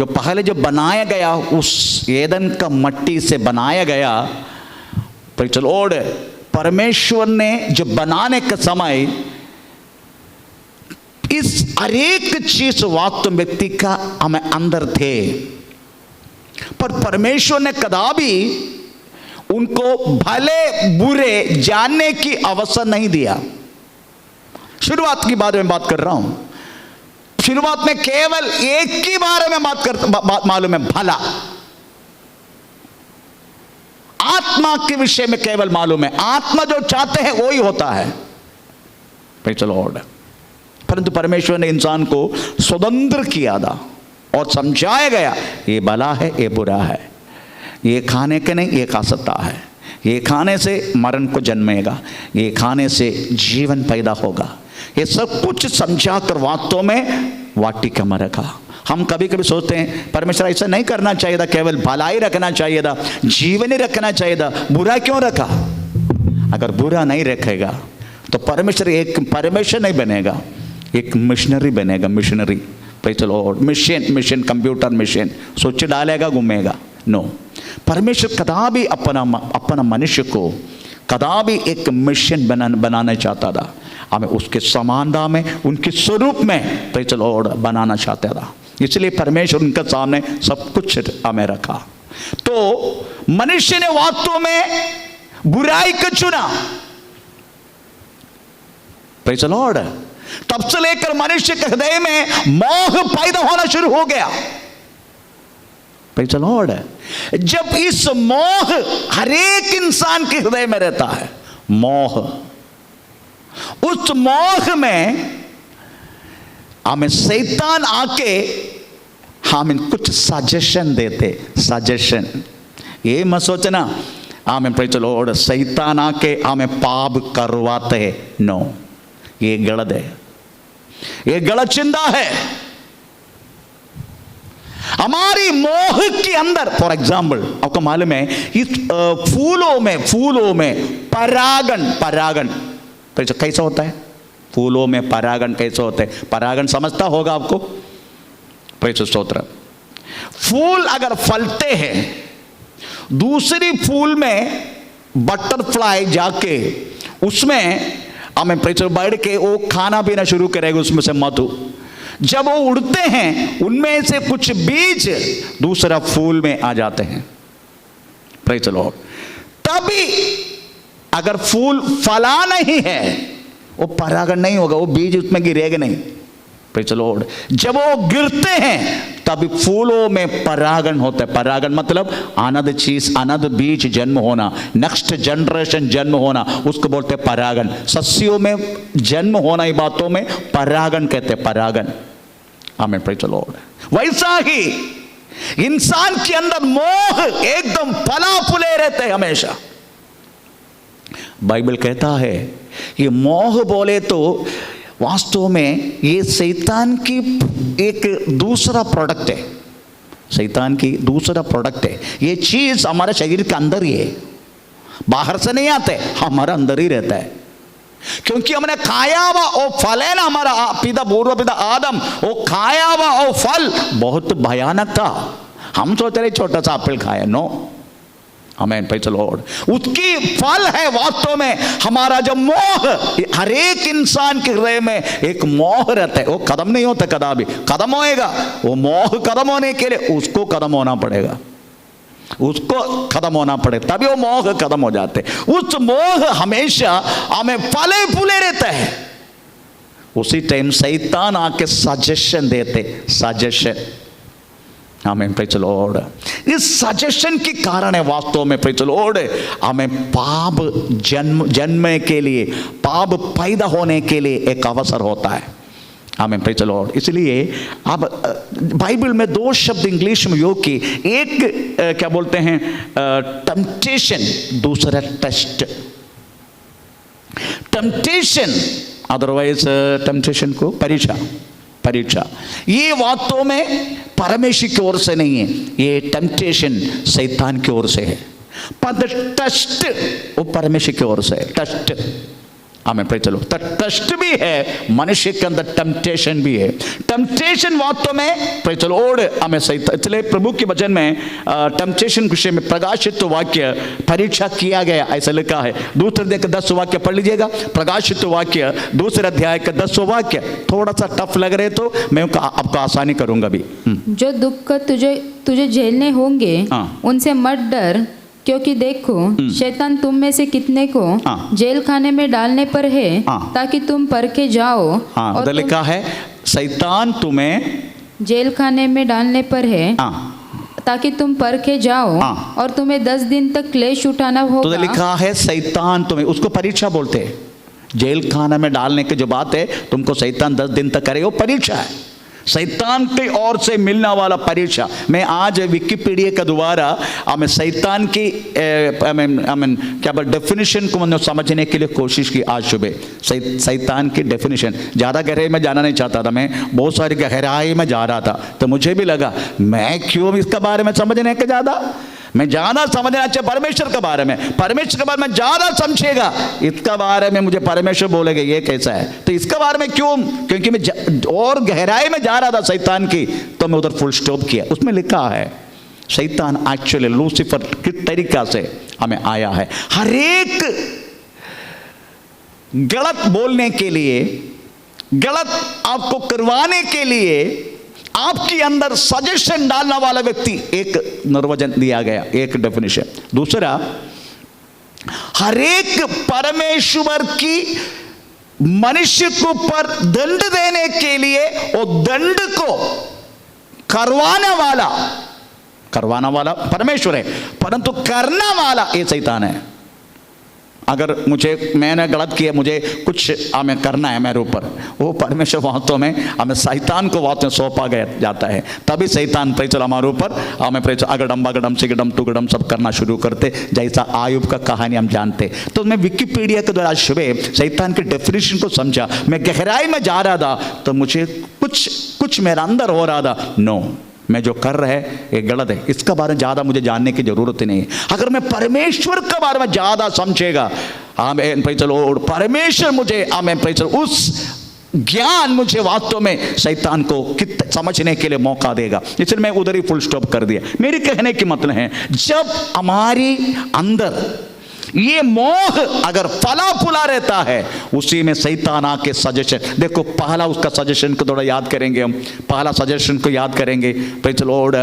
D: पहले जो बनाया गया उस एदन का मट्टी से बनाया गया प्रेज़ द लॉर्ड, परमेश्वर ने जो बनाने का समय इस हर एक चीज वास्तव व्यक्ति का हमें अंदर थे, पर परमेश्वर ने कदापि उनको भले बुरे जानने की अवसर नहीं दिया। शुरुआत की बात में बात कर रहा हूं। शुरुआत में केवल एक ही बारे में बात मालूम है, भला। आत्मा के विषय में केवल मालूम है, आत्मा जो चाहते हैं वही होता है। Praise the Lord. परंतु परमेश्वर ने इंसान को स्वतंत्र किया था और समझाया गया ये भला है, ये बुरा है, ये खाने के नहीं, ये खा सकता है, ये खाने से मरण को जन्मेगा, ये खाने से जीवन पैदा होगा। ये सब कुछ समझा कर वास्तव में वाटिका में रखा। हम कभी कभी सोचते हैं परमेश्वर ऐसा नहीं करना चाहिए था, केवल भलाई रखना चाहिए था, जीवन ही रखना चाहिए था, बुरा क्यों रखा? अगर बुरा नहीं रखेगा तो परमेश्वर एक परमेश्वर नहीं बनेगा, एक मिशनरी बनेगा। Missionary, praise the Lord. Mission computer mission सोच डालेगा, घूमेगा। नो, परमेश्वर कदापि अपना मनुष्य को कदापि एक मिशन बनाना चाहता था। हमें उसके समानता में, उनके स्वरूप में प्रेज़ द लॉर्ड बनाना चाहता था। इसलिए परमेश्वर उनके सामने सब कुछ हमें रखा। तो मनुष्य ने वास्तव में बुराई को चुना। Praise the Lord. तब से लेकर मनुष्य के हृदय में मोह पैदा होना शुरू हो गया। Praise the Lord. जब इस मोह हर एक इंसान के हृदय में रहता है, मोह, उस मोह में हमें शैतान आके हमें कुछ सजेशन देते। सजेशन, ये मत सोचना हमें प्रेज़ द लॉर्ड शैतान आके हमें पाप करवाते हैं। नो, ये गलत है, ये गलत चिंता है। हमारी मोह के अंदर, फॉर एग्जाम्पल आपको मालूम है इस फूलों में परागण कैसा होता है? फूलों में परागण कैसे होता है? परागण समझता होगा आपको। प्रेज़ स्तोत्र। फूल अगर फलते हैं, दूसरी फूल में बटरफ्लाई जाके उसमें हमें प्रेज़ बढ़ के वो खाना पीना शुरू करेगा, उसमें से मधु। जब वो उड़ते हैं उनमें से कुछ बीज दूसरा फूल में आ जाते हैं। Praise the Lord. तभी अगर फूल फला नहीं है वो परागण नहीं होगा, वो बीज उसमें गिरेगा नहीं। Praise the Lord. जब वो गिरते हैं तभी फूलों में परागण होता है। परागण मतलब अनदर चीज, अनदर बीज जन्म होना, नेक्स्ट जनरेशन जन्म होना, उसको बोलते हैं परागण। सस्यों में जन्म होना, ही बातों में परागण कहते हैं, परागण। आमीन, प्रेज़ द लॉर्ड। वैसा ही इंसान के अंदर मोह एकदम फला फूले रहते हैं हमेशा। बाइबल कहता है ये मोह बोले तो वास्तव में ये शैतान की एक दूसरा प्रोडक्ट है। शैतान की दूसरा प्रोडक्ट है। ये चीज हमारे शरीर के अंदर ही है, बाहर से नहीं आते, हमारा अंदर ही रहता है। क्योंकि हमने खाया हुआ वो फल है ना, हमारा पूर्व पिता आदम, वो खाया हुआ वो फल बहुत भयानक था। हम सोच रहे छोटा सा एप्पल खाया, नो। आमीन, प्रेज़ द लॉर्ड। उसकी फल है वास्तव में हमारा जो मोह। हर एक इंसान के हृदय में एक मोह रहता है, वो खत्म नहीं होता, कदापि खत्म होएगा। वो मोह खत्म होने के लिए उसको खत्म होना पड़ेगा, उसको खत्म होना पड़ेगा, तभी वो मोह खत्म हो जाते। उस मोह हमेशा हमें फले फूले रहता है। उसी टाइम शैतान आके सजेशन देते, suggestion amen, praise the Lord. इस सजेशन के कारण है वास्तव में, प्रेज द लॉर्ड, हमें पाप जन्म के लिए, पाप पैदा होने के लिए एक अवसर होता है। आमेन, प्रेज द लॉर्ड। इसलिए अब बाइबल में दो शब्द इंग्लिश में योग की, एक क्या बोलते हैं टेम्पटेशन, दूसरा टेस्ट। टेम्पटेशन अदरवाइज टेम्पटेशन को परीक्षा, परीक्षा ये वास्तव में परमेश्वर की ओर से नहीं है, ये टेम्पटेशन शैतान की ओर से है। पर टेस्ट वो परमेश्वर की ओर से है, टेस्ट। हमें प्रेज द लॉर्ड, टेस्ट भी है मनुष्य के अंदर, टेम्पटेशन भी है। टेम्पटेशन वास्तव में प्रेज द लॉर्ड हमें शैतान, इसलिए प्रभु के वचन में टेम्पटेशन के विषय में प्रकाशित वाक्य परीक्षा किया गया, ऐसा लिखा है। दूसरे अध्याय का 10 वाक्य पढ़ लीजिएगा, प्रकाशित वाक्य दूसरे अध्याय का 10 वाक्य। थोड़ा सा टफ लग रहे तो मैं आपको आसानी करूंगा भी।
E: जो दुख तुझे झेलने होंगे उनसे मत डर, क्योंकि देखो शैतान तुम में से कितने को जेल खाने में डालने पर है, ताकि तुम परखे जाओ।
D: और उधर लिखा है शैतान तुम्हें
E: जेल खाने में डालने पर है, ताकि तुम परखे जाओ, और तुम्हें 10 दिन तक क्लेश उठाना होगा।
D: तो लिखा है शैतान तुम्हें, उसको परीक्षा बोलते हैं। जेल खाना में डालने की जो बात है, तुमको शैतान 10 दिन तक करे, वो परीक्षा है, शैतान की ओर से मिलने वाला परीक्षा। मैं आज विकिपीडिया के द्वारा हमें शैतान की क्या डेफिनेशन को मैंने समझने के लिए कोशिश की आज सुबह। शैतान की डेफिनेशन, ज़्यादा गहराई में जाना नहीं चाहता था, मैं बहुत सारी गहराई में जा रहा था, तो मुझे भी लगा मैं क्यों इसके बारे में समझने के ज़्यादा, मैं ज़्यादा समझना चाहिए परमेश्वर के बारे में, परमेश्वर के बारे में ज़्यादा समझेगा, इसका बारे में मुझे परमेश्वर बोलेगा ये कैसा है, तो इसके बारे में क्यों, क्योंकि मैं और गहराई में जा रहा था शैतान की, तो मैं उधर फुल स्टॉप किया। उसमें लिखा है शैतान एक्चुअली लूसीफर किस तरीका से हमें आया है, हर एक गलत बोलने के लिए, गलत आपको करवाने के लिए आपके अंदर सजेशन डालने वाला व्यक्ति, एक निर्वचन दिया गया, एक डेफिनेशन। दूसरा, हर एक परमेश्वर की मनुष्य के ऊपर दंड देने के लिए और दंड को करवाने वाला परमेश्वर है, परंतु करने वाला ये शैतान है। अगर मैंने गलत किया, मुझे कुछ हमें करना है मेरे ऊपर, वो परमेश्वर वास्तव में हमें शैतान को वास्तव में सौंपा गया जाता है, तभी शैतान प्रेचल हमारे ऊपर हमें प्रेचल अगडम बगडम सिगडम टुगडम सब करना शुरू करते, जैसा आयुब का कहानी हम जानते। तो मैं विकिपीडिया के द्वारा सुबह शैतान की डेफिनेशन को समझा, मैं गहराई में जा रहा था, तो मुझे कुछ मेरा अंदर हो रहा था, नो मैं जो कर रहे ये गलत है, इसका बारे में ज़्यादा मुझे जानने की ज़रूरत नहीं है। अगर मैं परमेश्वर के बारे में ज़्यादा समझेगा, आमेन प्रेज़ द लॉर्ड, परमेश्वर मुझे आमेन प्रेज़ द लॉर्ड, उस ज्ञान मुझे वास्तव में शैतान को समझने के लिए मौका देगा। इसलिए मैं उधर ही फुल स्टॉप कर दिया। मेरे कहने की मतलब है, जब हमारी अंदर ये मोह अगर फला फुला रहता है, उसी में शैतान आके सजेशन, देखो पहला उसका सजेशन को थोड़ा याद करेंगे, हम पहला सजेशन को याद करेंगे। प्रेज़ द लॉर्ड,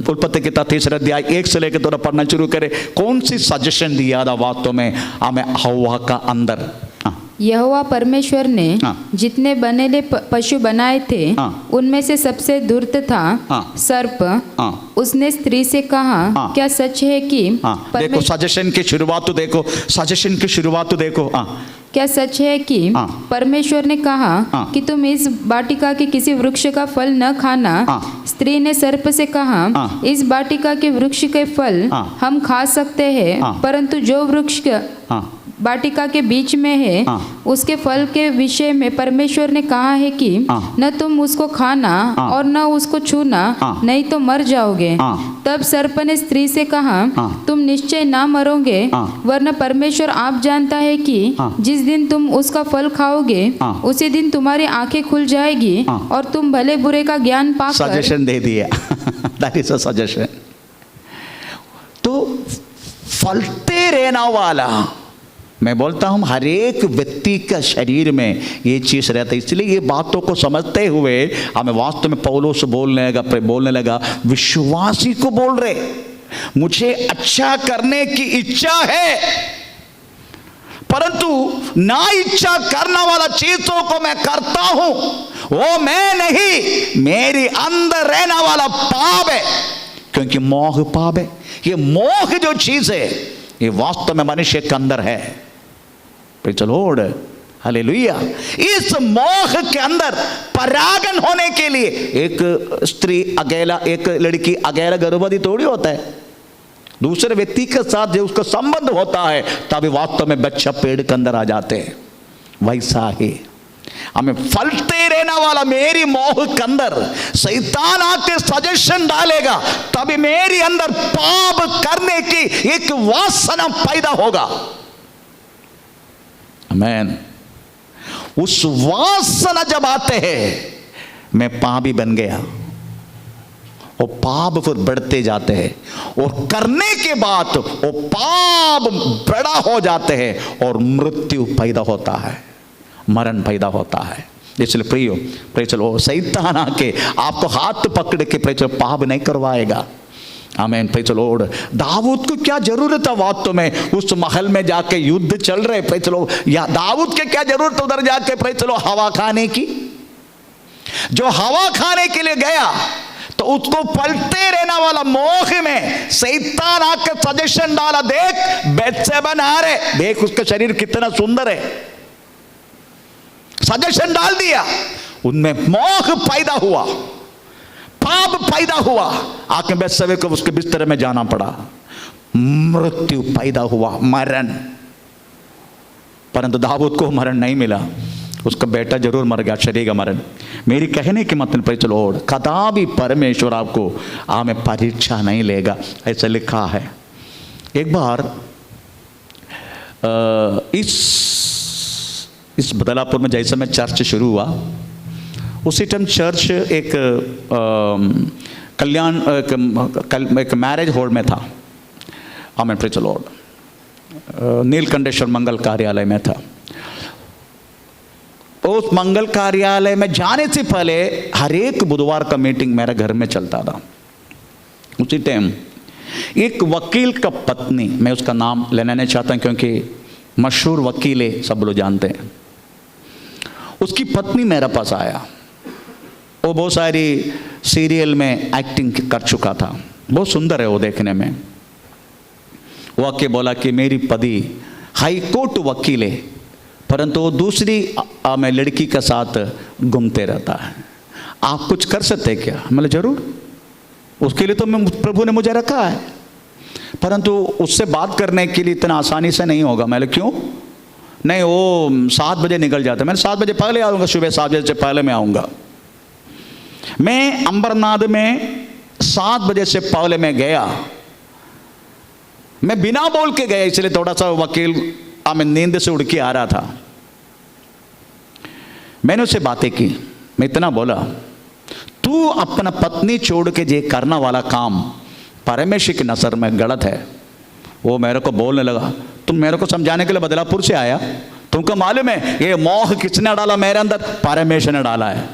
D: उत्पत्ति की 3 अध्याय 1 से लेकर थोड़ा पढ़ना शुरू करें, कौन सी सजेशन दिया था वास्तव में हमें हव्वा का अंदर।
E: यहोवा परमेश्वर ने जितने बनेले पशु बनाए थे, उनमें से सबसे धूर्त था सर्प। उसने स्त्री से कहा, क्या सच है कि
D: देखो सजेशन की शुरुआत तो देखो, सजेशन की शुरुआत तो देखो,
E: क्या सच है कि परमेश्वर ने कहा कि तुम इस वाटिका के किसी वृक्ष का फल न खाना। स्त्री ने सर्प से कहा, इस वाटिका के वृक्ष के फल हम खा सकते हैं, परंतु जो वृक्ष वाटिका के बीच में है, उसके फल के विषय में परमेश्वर ने कहा है कि न तुम उसको खाना और न उसको छूना, नहीं तो मर जाओगे। तब सर्प ने स्त्री से कहा, तुम निश्चय ना मरोगे, वरना परमेश्वर आप जानता है कि जिस दिन तुम उसका फल खाओगे, उसी दिन तुम्हारी आंखें खुल जाएगी और तुम भले बुरे का ज्ञान पाकर।
D: सजेशन दे दिया। That is a suggestion. तो फलते रहना वाला, मैं बोलता हूँ हर एक व्यक्ति का शरीर में ये चीज़ रहता है। इसलिए ये बातों को समझते हुए हमें वास्तव में पौलुस बोलने लगा विश्वासी को बोल रहे, मुझे अच्छा करने की इच्छा है, परंतु ना इच्छा करने वाला चीजों को मैं करता हूं, वो मैं नहीं, मेरे अंदर रहने वाला पाप है, क्योंकि मोह पाप है। ये मोह जो चीज है ये वास्तव में मनुष्य के अंदर है। Praise the Lord, hallelujah. इस मोह के अंदर परागन होने के लिए एक स्त्री अकेला, एक लड़की अकेला गर्भवती थोड़ी होता है, दूसरे व्यक्ति के साथ जो उसका संबंध होता है तभी वास्तव में बच्चा पेड़ के अंदर आ जाते हैं। वैसा ही हमें फलते रहने वाला मेरी मोह के अंदर शैतान आके सजेशन डालेगा, तभी मेरी अंदर पाप करने की एक वासना पैदा होगा। आमीन। उस वासना जब आते हैं, मैं पापी बन गया, और पाप फिर बढ़ते जाते हैं, और करने के बाद वो पाप बड़ा हो जाते हैं और मृत्यु पैदा होता है, मरण पैदा होता है। इसलिए प्रियो, प्रेज़ द लॉर्ड, शैतान आके आपको हाथ पकड़ के प्रेज़ द लॉर्ड पाप नहीं करवाएगा। आमीन, प्रेज़ द लॉर्ड। दाऊद को क्या जरूरत था वास्तव में उस महल में जाके, युद्ध चल रहे, प्रेज़ द लॉर्ड, या दाऊद के क्या जरूरत उधर जाके प्रेज़ द लॉर्ड हवा खाने की? जो हवा खाने के लिए गया तो उसको पलटे रहने वाला मोह में शैतान आकर सजेशन डाला, देख बेत्शेबा आ रहे, देख उसका शरीर कितना सुंदर है, सजेशन डाल दिया। उनमें मोह पैदा हुआ, पाप पैदा हुआ, आके बेत्शेबा को उसके बिस्तर में जाना पड़ा, मृत्यु पैदा हुआ, मरण। परंतु दाऊद को मरण नहीं मिला, उसका बेटा जरूर मर गया, शरीर का मरण। मेरी कहने की मतलब प्रेज़ द लॉर्ड, कदापि परमेश्वर आपको हमें परीक्षा नहीं लेगा, ऐसा लिखा है। एक बार इस बदलापुर में जैसे में चर्च शुरू हुआ, उसी टाइम चर्च एक कल्याण एक मैरिज हॉल में था। आमीन, प्रेज़ द लॉर्ड। नीलकंठेश्वर मंगल कार्यालय में था। उस मंगल कार्यालय में जाने से पहले हर एक बुधवार का मीटिंग मेरे घर में चलता था। उसी टाइम एक वकील का पत्नी, मैं उसका नाम लेना नहीं चाहता क्योंकि मशहूर वकील है, सब लोग जानते हैं, उसकी पत्नी मेरे पास आया। वो बहुत सारी सीरियल में एक्टिंग कर चुका था, बहुत सुंदर है वो देखने में। वो आके बोला कि मेरी पति हाई कोर्ट वकील है, परंतु वो दूसरी मैं लड़की के साथ घूमते रहता है, आप कुछ कर सकते क्या? मैंने जरूर, उसके लिए तो मैं प्रभु ने मुझे रखा है, परंतु उससे बात करने के लिए इतना आसानी से नहीं होगा। मैंने क्यों? नहीं, वो 7 बजे निकल जाता है। मैंने 7 बजे पहले आऊँगा, सुबह 7 बजे से पहले मैं आऊँगा। मैं अंबरनाथ में 7 बजे से पहले मैं गया, मैं बिना बोल के गया, इसलिए थोड़ा सा वकील मैं नींद से उड़ के आ रहा था। मैंने उससे बातें की, मैं इतना बोला, तू अपना पत्नी छोड़ के जे करना वाला काम परमेश्वर की नजर में गलत है। वो मेरे को बोलने लगा, तुम मेरे को समझाने के लिए बदलापुर से आया, तुमको मालूम है ये मोह किसने डाला मेरे अंदर? परमेश्वर ने डाला है।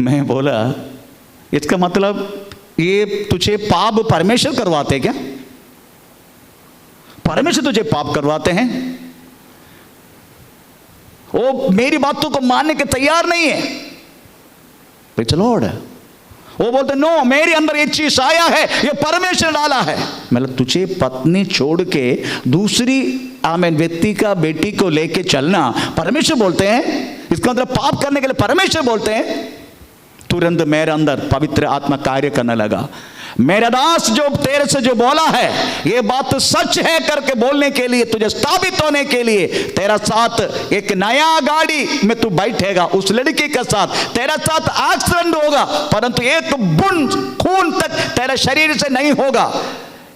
D: मैं बोला, इसका मतलब ये तुझे पाप परमेश्वर करवाते क्या? परमेश्वर तुझे पाप करवाते हैं? वो मेरी बातों को मानने के तैयार नहीं है। Praise the Lord. वो बोलते नो, मेरे अंदर ये चीज आया है, ये परमेश्वर डाला है। मतलब तुझे पत्नी छोड़ के दूसरी आमीन व्यक्ति का बेटी को लेके चलना परमेश्वर बोलते हैं? इसका मतलब पाप करने के लिए परमेश्वर बोलते हैं? तुरंत मेरे अंदर पवित्र आत्मा कार्य करने लगा। मेरा दास जो तेरे से जो बोला है ये बात सच है करके बोलने के लिए, तुझे स्थापित होने के लिए, तेरा साथ एक नया गाड़ी में तू बैठेगा, उस लड़की के साथ तेरा साथ एक्सीडेंट होगा, परंतु एक बूंद खून तक तेरे शरीर से नहीं होगा,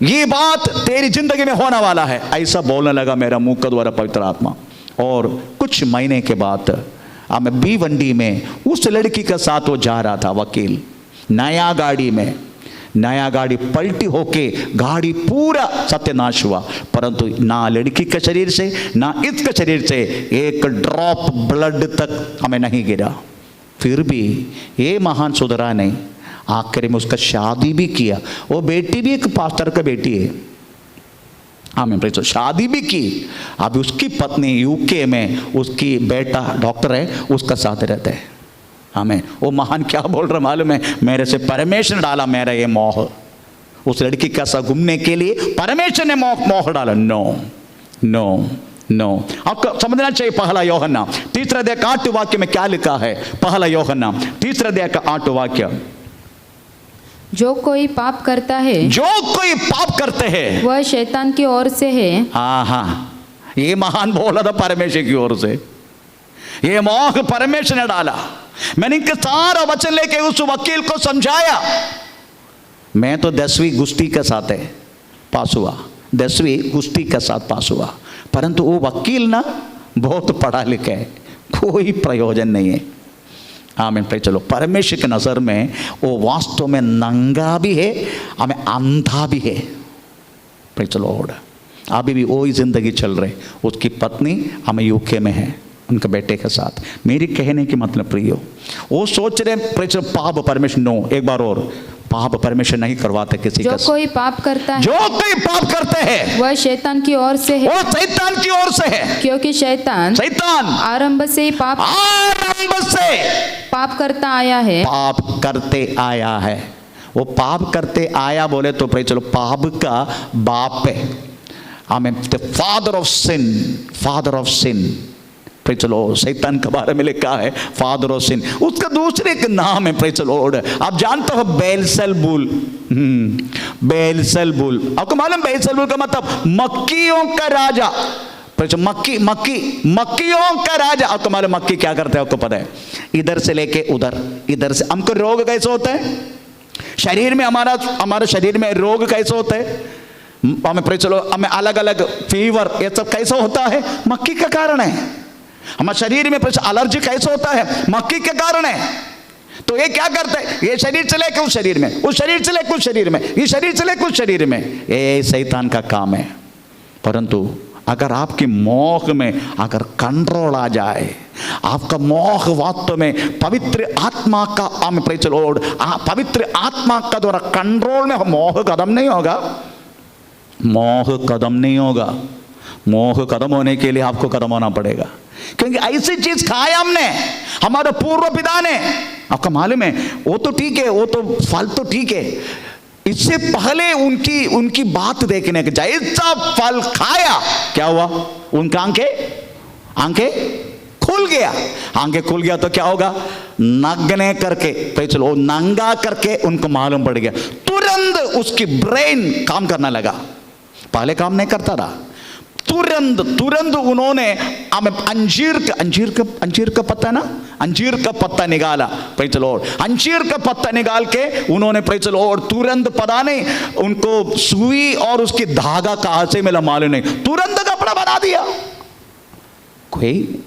D: ये बात तेरी जिंदगी में होने वाला है। ऐसा बोलने लगा मेरा मुंह के द्वारा पवित्र आत्मा। और कुछ महीने के बाद मैं भिवंडी में उस लड़की के साथ वो जा रहा था, वकील, नया गाड़ी में। नया गाड़ी पलटी होके गाड़ी पूरा सत्यानाश हुआ, परंतु ना लड़की के शरीर से ना इसके शरीर से एक ड्रॉप ब्लड तक हमें नहीं गिरा। फिर भी ये महान सुधरा नहीं, आखिर में उसका शादी भी किया। वो बेटी भी एक पास्टर का बेटी है। आमीन प्रेज। शादी भी की, अब उसकी पत्नी यूके में, उसकी बेटा डॉक्टर है, उसका साथ रहते हैं। आमीन। वो महान क्या बोल रहा मालूम है, मेरे से परमेश्वर डाला मेरा ये मोह, उस लड़की का साथ घूमने के लिए परमेश्वर ने मोह डाला। नो नो नो, आपको समझना चाहिए। पहला यूहन्ना 3 अध्याय का 8 वाक्य में क्या लिखा है? पहला यूहन्ना 3 अध्याय का 8 वाक्य,
E: जो कोई पाप करता है,
D: जो कोई पाप करते हैं
E: वह शैतान की ओर से है।
D: हाँ, ये महान बोला था परमेश्वर की ओर से, ये मोह परमेश्वर ने डाला। मैंने इनके सारा वचन लेके उस वकील को समझाया। मैं तो 10वीं गुस्ती के साथ है पास हुआ, 10वीं गुस्ती के साथ पास हुआ, परंतु वो वकील ना बहुत पढ़ा लिखा है, कोई प्रयोजन नहीं है। आमीन प्रेज। चलो, परमेश्वर की नज़र में वो वास्तव में नंगा भी है, हमें अंधा भी है। Praise Lord. अभी भी वही जिंदगी चल रही। उसकी पत्नी हमें यूके में है उनके बेटे के साथ। मेरी कहने की मतलब प्रियो, वो सोच रहे प्रेज पाप परमेश्वर, नो, एक बार और, पाप परमेश्वर नहीं करवाते किसी का।
E: जो कोई पाप करता है,
D: जो कोई पाप करते हैं,
E: वह शैतान की ओर से है,
D: वो शैतान की ओर से है।
E: क्योंकि शैतान आरंभ से ही पाप करता आया है।
D: पाप करते आया है। वो पाप करते आया बोले तो भाई चलो, पाप का बाप है। आमीन। The father of sin, father of sin. Praise the Lord. शैतान के बारे में लिखा है फादर ऑफ सिन। उसका दूसरे एक नाम है, प्रेज द लॉर्ड, आप जानते हो, बेलसेबुल। बेलसेबुल, आपको मालूम बेलसेबुल का मतलब मक्खियों का राजा। मक्खियों का राजा। आपको मालूम मक्खी क्या करते हैं? आपको पता है, इधर से लेके उधर, इधर से। हमको रोग कैसे होता है शरीर में, हमारे शरीर में रोग कैसे होता है? हमें प्रेज द लॉर्ड, हमें अलग अलग फीवर, ये सब कैसे होता है? मक्खी का कारण है। हमारे शरीर में एलर्जी कैसे होता है? मक्खी के कारण है। तो ये क्या करते हैं? ये शरीर से लेकर उस शरीर में, उस शरीर से लेकर उस शरीर में, इस शरीर से लेकर उस शरीर में। ये शैतान का काम है। परंतु अगर आपकी मोह में अगर कंट्रोल आ जाए, आपका मोह वास्तव में पवित्र आत्मा का, प्रेज द लॉर्ड, पवित्र आत्मा का द्वारा कंट्रोल में, मोह कदम नहीं होगा। मोह कदम नहीं होगा। मोह कदम होने के लिए आपको कदम होना पड़ेगा, क्योंकि ऐसी चीज खाया हमने, हमारे पूर्व पिता ने। आपका मालूम है, वो तो ठीक है, वो तो फल तो ठीक है, इससे पहले उनकी बात देखने के, जैसा फल खाया क्या हुआ? उनका आंखें खुल गया। आंखें खुल गया तो क्या होगा? नग्ने करके, चलो नंगा करके उनको मालूम पड़ गया। तुरंत उसकी ब्रेन काम करना लगा, पहले काम नहीं करता था। तुरंत उन्होंने अंजीर का पत्ता ना, अंजीर का पत्ता निकाला। Praise the Lord. अंजीर का पत्ता निकाल के उन्होंने, प्रेज द लॉर्ड, तुरंत, पता नहीं उनको सुई और उसकी धागा कहां से मिला मालूम नहीं, तुरंत कपड़ा बना दिया। कोई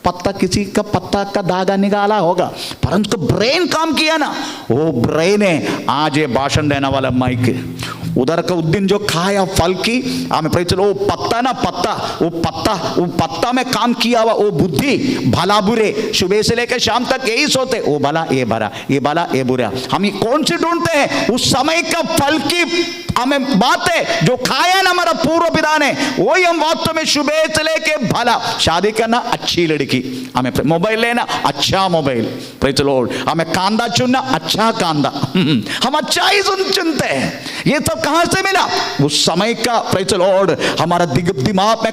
D: पत्ता, किसी का पत्ता का धागा निकाला होगा, परंतु ब्रेन काम किया ना। वो ब्रेन है आज ये भाषण देने वाला माइक। उधर का उस दिन जो खाया फल की, हमें पता चलो, वो पत्ता में काम किया हुआ वो बुद्धि, भला बुरे, सुबह से लेकर शाम तक यही सोते, वो भला ये भला, ये भला ये बुरा। हम ये कौन सी ढूंढते हैं? उस समय का फल की हमें बात है जो खाया ना हमारा पूर्व पिता ने, वही हम वास्तव में सुबह से लेके भला, शादी करना अच्छी लड़की, हमें मोबाइल लेना अच्छा मोबाइल, प्रेज द लॉर्ड, हमें कांदा चुनना अच्छा कांदा, हम अच्छा ही चुनते हैं। ये सब कहां से मिला? उस समय का, प्रेज द लॉर्ड, हमारा दिमाग में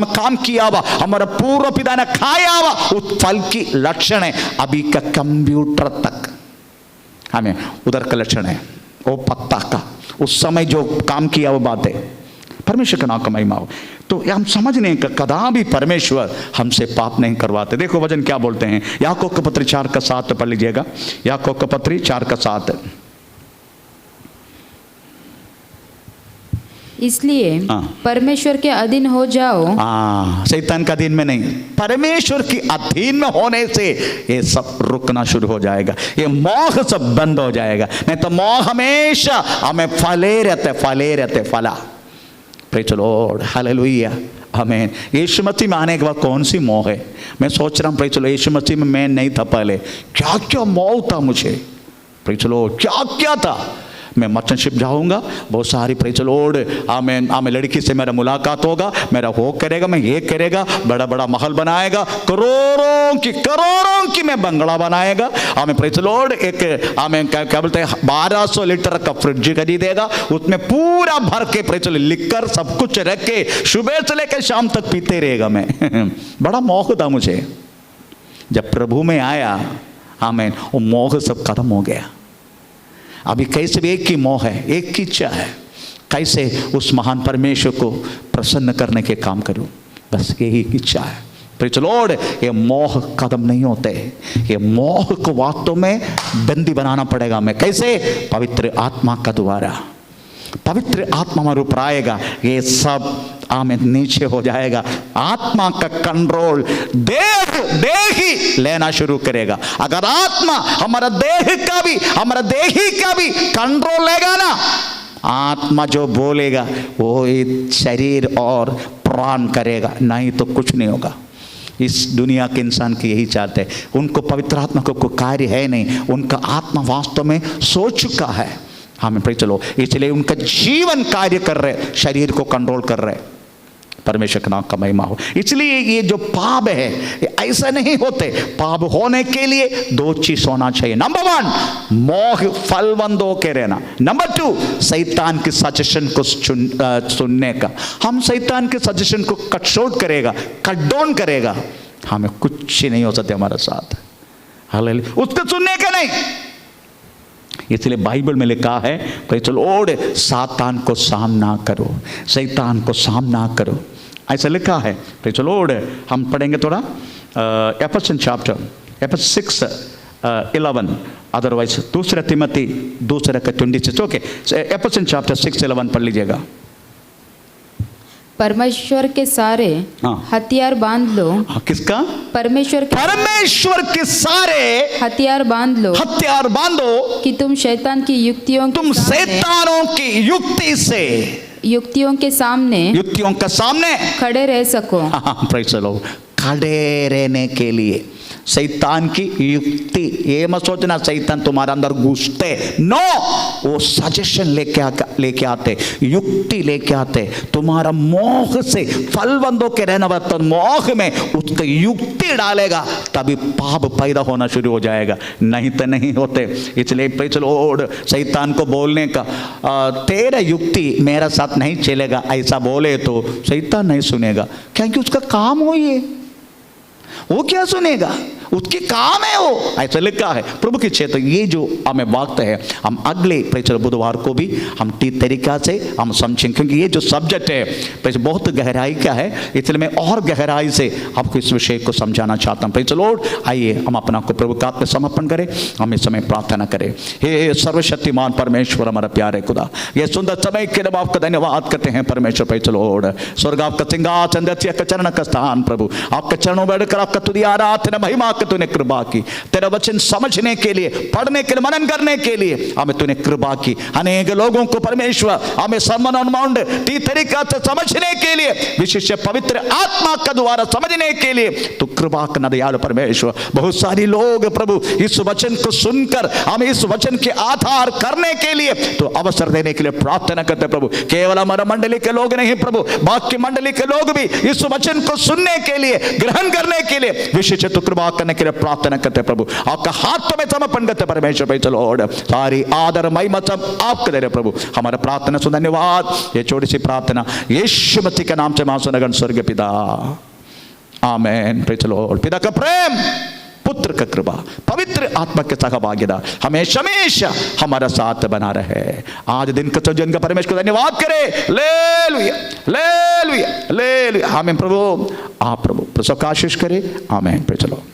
D: काम किया हुआ, हमारा पूर्व पिता ने खाया हुआ उस फल की लक्षण है। अभी का कंप्यूटर तक हमें उधर का लक्षण है, वो पत्ता का उस समय जो काम किया वो बात है। परमेश्वर का नाम का महिमा हो। तो हम समझने का कदापि परमेश्वर हमसे पाप नहीं करवाते। देखो वचन क्या बोलते हैं, याकूब का पत्री 4:7 पढ़ लीजिएगा। याकूब का पत्री 4:7।
E: इसलिए परमेश्वर के अधीन हो जाओ।
D: शैतान का अधीन में नहीं, परमेश्वर के अधीन में होने से ये सब रुकना शुरू हो जाएगा, ये मोह सब बंद हो जाएगा। नहीं तो मोह हमेशा हमें फले रहते फला। प्रेज द लॉर्ड, हालेलुया, आमीन। यीशु मसीह में आने के बाद कौन सी मोह है? मैं सोच रहा हूँ, प्रेज द लॉर्ड, यीशु मसीह में मैं नहीं था पहले, क्या क्या मोह था मुझे, प्रेज द लॉर्ड, क्या क्या था। मैं मर्चेंटशिप जाऊंगा, बहुत सारी प्रेज द लॉर्ड, आमें लड़की से मेरा मुलाकात होगा, मेरा वो करेगा, मैं ये करेगा, बड़ा बड़ा महल बनाएगा, करोड़ों की मैं बंगला बनाएगा। आमें प्रेज द लॉर्ड, एक आमें क्या बोलते हैं 1200 लीटर का फ्रिज खरीदेगा, उसमें पूरा भर के प्रेज लिकर सब कुछ रख के सुबह से लेकर शाम तक पीते रहेगा मैं। बड़ा मोह था मुझे। जब प्रभु में आया, आमेन, वो मोह सब खत्म हो गया। अभी कैसे भी एक ही मोह है, एक की इच्छा है, कैसे उस महान परमेश्वर को प्रसन्न करने के काम करूं, बस यही इच्छा है। प्रेज़ द लॉर्ड, ये मोह खत्म नहीं होते, ये मोह को वास्तव में बंदी बनाना पड़ेगा। मैं कैसे? पवित्र आत्मा का द्वारा। पवित्र आत्मा में रूप आएगा, ये सब आमें नीचे हो जाएगा। आत्मा का कंट्रोल देह ही लेना शुरू करेगा। अगर आत्मा हमारा देही का भी कंट्रोल लेगा ना, आत्मा जो बोलेगा वो शरीर और प्राण करेगा, नहीं तो कुछ नहीं होगा। इस दुनिया के इंसान की यही चाहते हैं, उनको पवित्र आत्मा को कोई कार्य है नहीं, उनका आत्मा वास्तव में सो चुका है। हमें प्रेज़ द लॉर्ड, इसलिए उनका जीवन कार्य कर रहे, शरीर को कंट्रोल कर रहे। परमेश्वर का नाम का महिमा हो। इसलिए ये जो पाप है, ये ऐसा नहीं होते। पाप होने के लिए 2 चीज होना चाहिए। नंबर 1, मोह फलवंदों के रहना। नंबर 2, शैतान की सजेशन को सुनने का। हम शैतान के सजेशन को कट शॉर्ट करेगा, कट डाउन करेगा, हमें कुछ नहीं हो सकते हमारे साथ। हालेलुया, उसको सुनने का नहीं। इसलिए बाइबल में लिखा है, प्रेज़ द लॉर्ड, सातान को सामना करो, शैतान को सामना करो, ऐसा लिखा है। प्रेज़ द लॉर्ड, हम पढ़ेंगे थोड़ा Ephesian chapter 6:11, otherwise 2 Timothy 2:26। Okay, Ephesian chapter 6:11 पढ़ लीजिएगा।
E: परमेश्वर के सारे हथियार बांध लो।
D: किसका?
E: परमेश्वर
D: के सारे
E: हथियार बांध लो,
D: हथियार बांधो कि
E: तुम शैतान की
D: शैतानों की युक्तियों के सामने
E: खड़े रह सको।
D: प्रेज़ द लॉर्ड, खड़े रहने के लिए। शैतान की युक्ति, ये मत सोचना शैतान तुम्हारा अंदर घुसते, नो, वो सजेशन लेके आते, युक्ति लेके आते, तुम्हारा मोह से फलवंदों के रहना बता, मोह में उसका युक्ति डालेगा, तभी पाप पैदा होना शुरू हो जाएगा, नहीं तो नहीं होते। इसलिए प्रेज़ द लॉर्ड, शैतान को बोलने का, तेरा युक्ति मेरा साथ नहीं चलेगा, ऐसा बोले तो शैतान नहीं सुनेगा, क्योंकि उसका काम हो ये, वो क्या सुनेगा, उसके काम है वो, ऐसा लिखा है प्रभु की क्षेत्र। ये जो हमें वक्त है, हम अगले प्रेषर बुधवार को भी हम ठीक तरीका से हम समझेंगे, क्योंकि ये जो सब्जेक्ट है प्रेषर बहुत गहराई का है, इसलिए मैं और गहराई से आपको इस विषय को समझाना चाहता हूँ। प्रेज़ द लॉर्ड, आइए हम अपना को प्रभु का में समर्पण करें, हम इस समय प्रार्थना करें। हे सर्वशक्तिमान परमेश्वर, हमारा प्यारे खुदा, ये सुंदर समय के लिए आपका धन्यवाद करते हैं परमेश्वर। प्रेज़ द लॉर्ड, स्वर्ग आपका सिंहासन, धरती आपका चरण का स्थान, प्रभु आपके चरणों में बैठकर आपका तुझे आराधना महिमा तूने कृपा की, तेरा वचन समझने के लिए, पढ़ने के लिए, मनन करने के लिए हमें तूने कृपा की। अनेक लोगों को परमेश्वर हमें सर्मन अनमाउंड ठीक तरीका से समझने के लिए, विशेष पवित्र आत्मा का द्वारा समझने के लिए तू कृपा करना दयालु परमेश्वर। बहुत सारी लोग प्रभु इस वचन को सुनकर हमें इस वचन के आधार करने के लिए तो अवसर देने के लिए प्रार्थना करते प्रभु। केवल हमारा मंडली के लोग नहीं प्रभु, बाकी मंडली के लोग भी इस वचन को सुनने के लिए, ग्रहण करने के लिए विशेष तो कृपा करने के लिए प्रार्थना करते प्रभु। आपका हाथ में समर्पण करते परमेश्वर। प्रेज़ द लॉर्ड, सारी आदर महिमा सब आपके दे रहे प्रभु। हमारा प्रार्थना सुन धन्यवाद। ये छोटी सी प्रार्थना यीशु मसीह के नाम से मासूम स्वर्ग पिता, आमेन। Praise the Lord. पिता का प्रेम, पुत्र का कृपा, पवित्र आत्मा के सहभागिता हमेशा हमेशा हमारा साथ बना रहे। आज दिन का सौजन का परमेश्वर धन्यवाद करे। लेलुया, लेलुया, लेलुया। आमीन। प्रभु आप प्रभु प्रसव का आशीष करे। आमीन। Praise the Lord.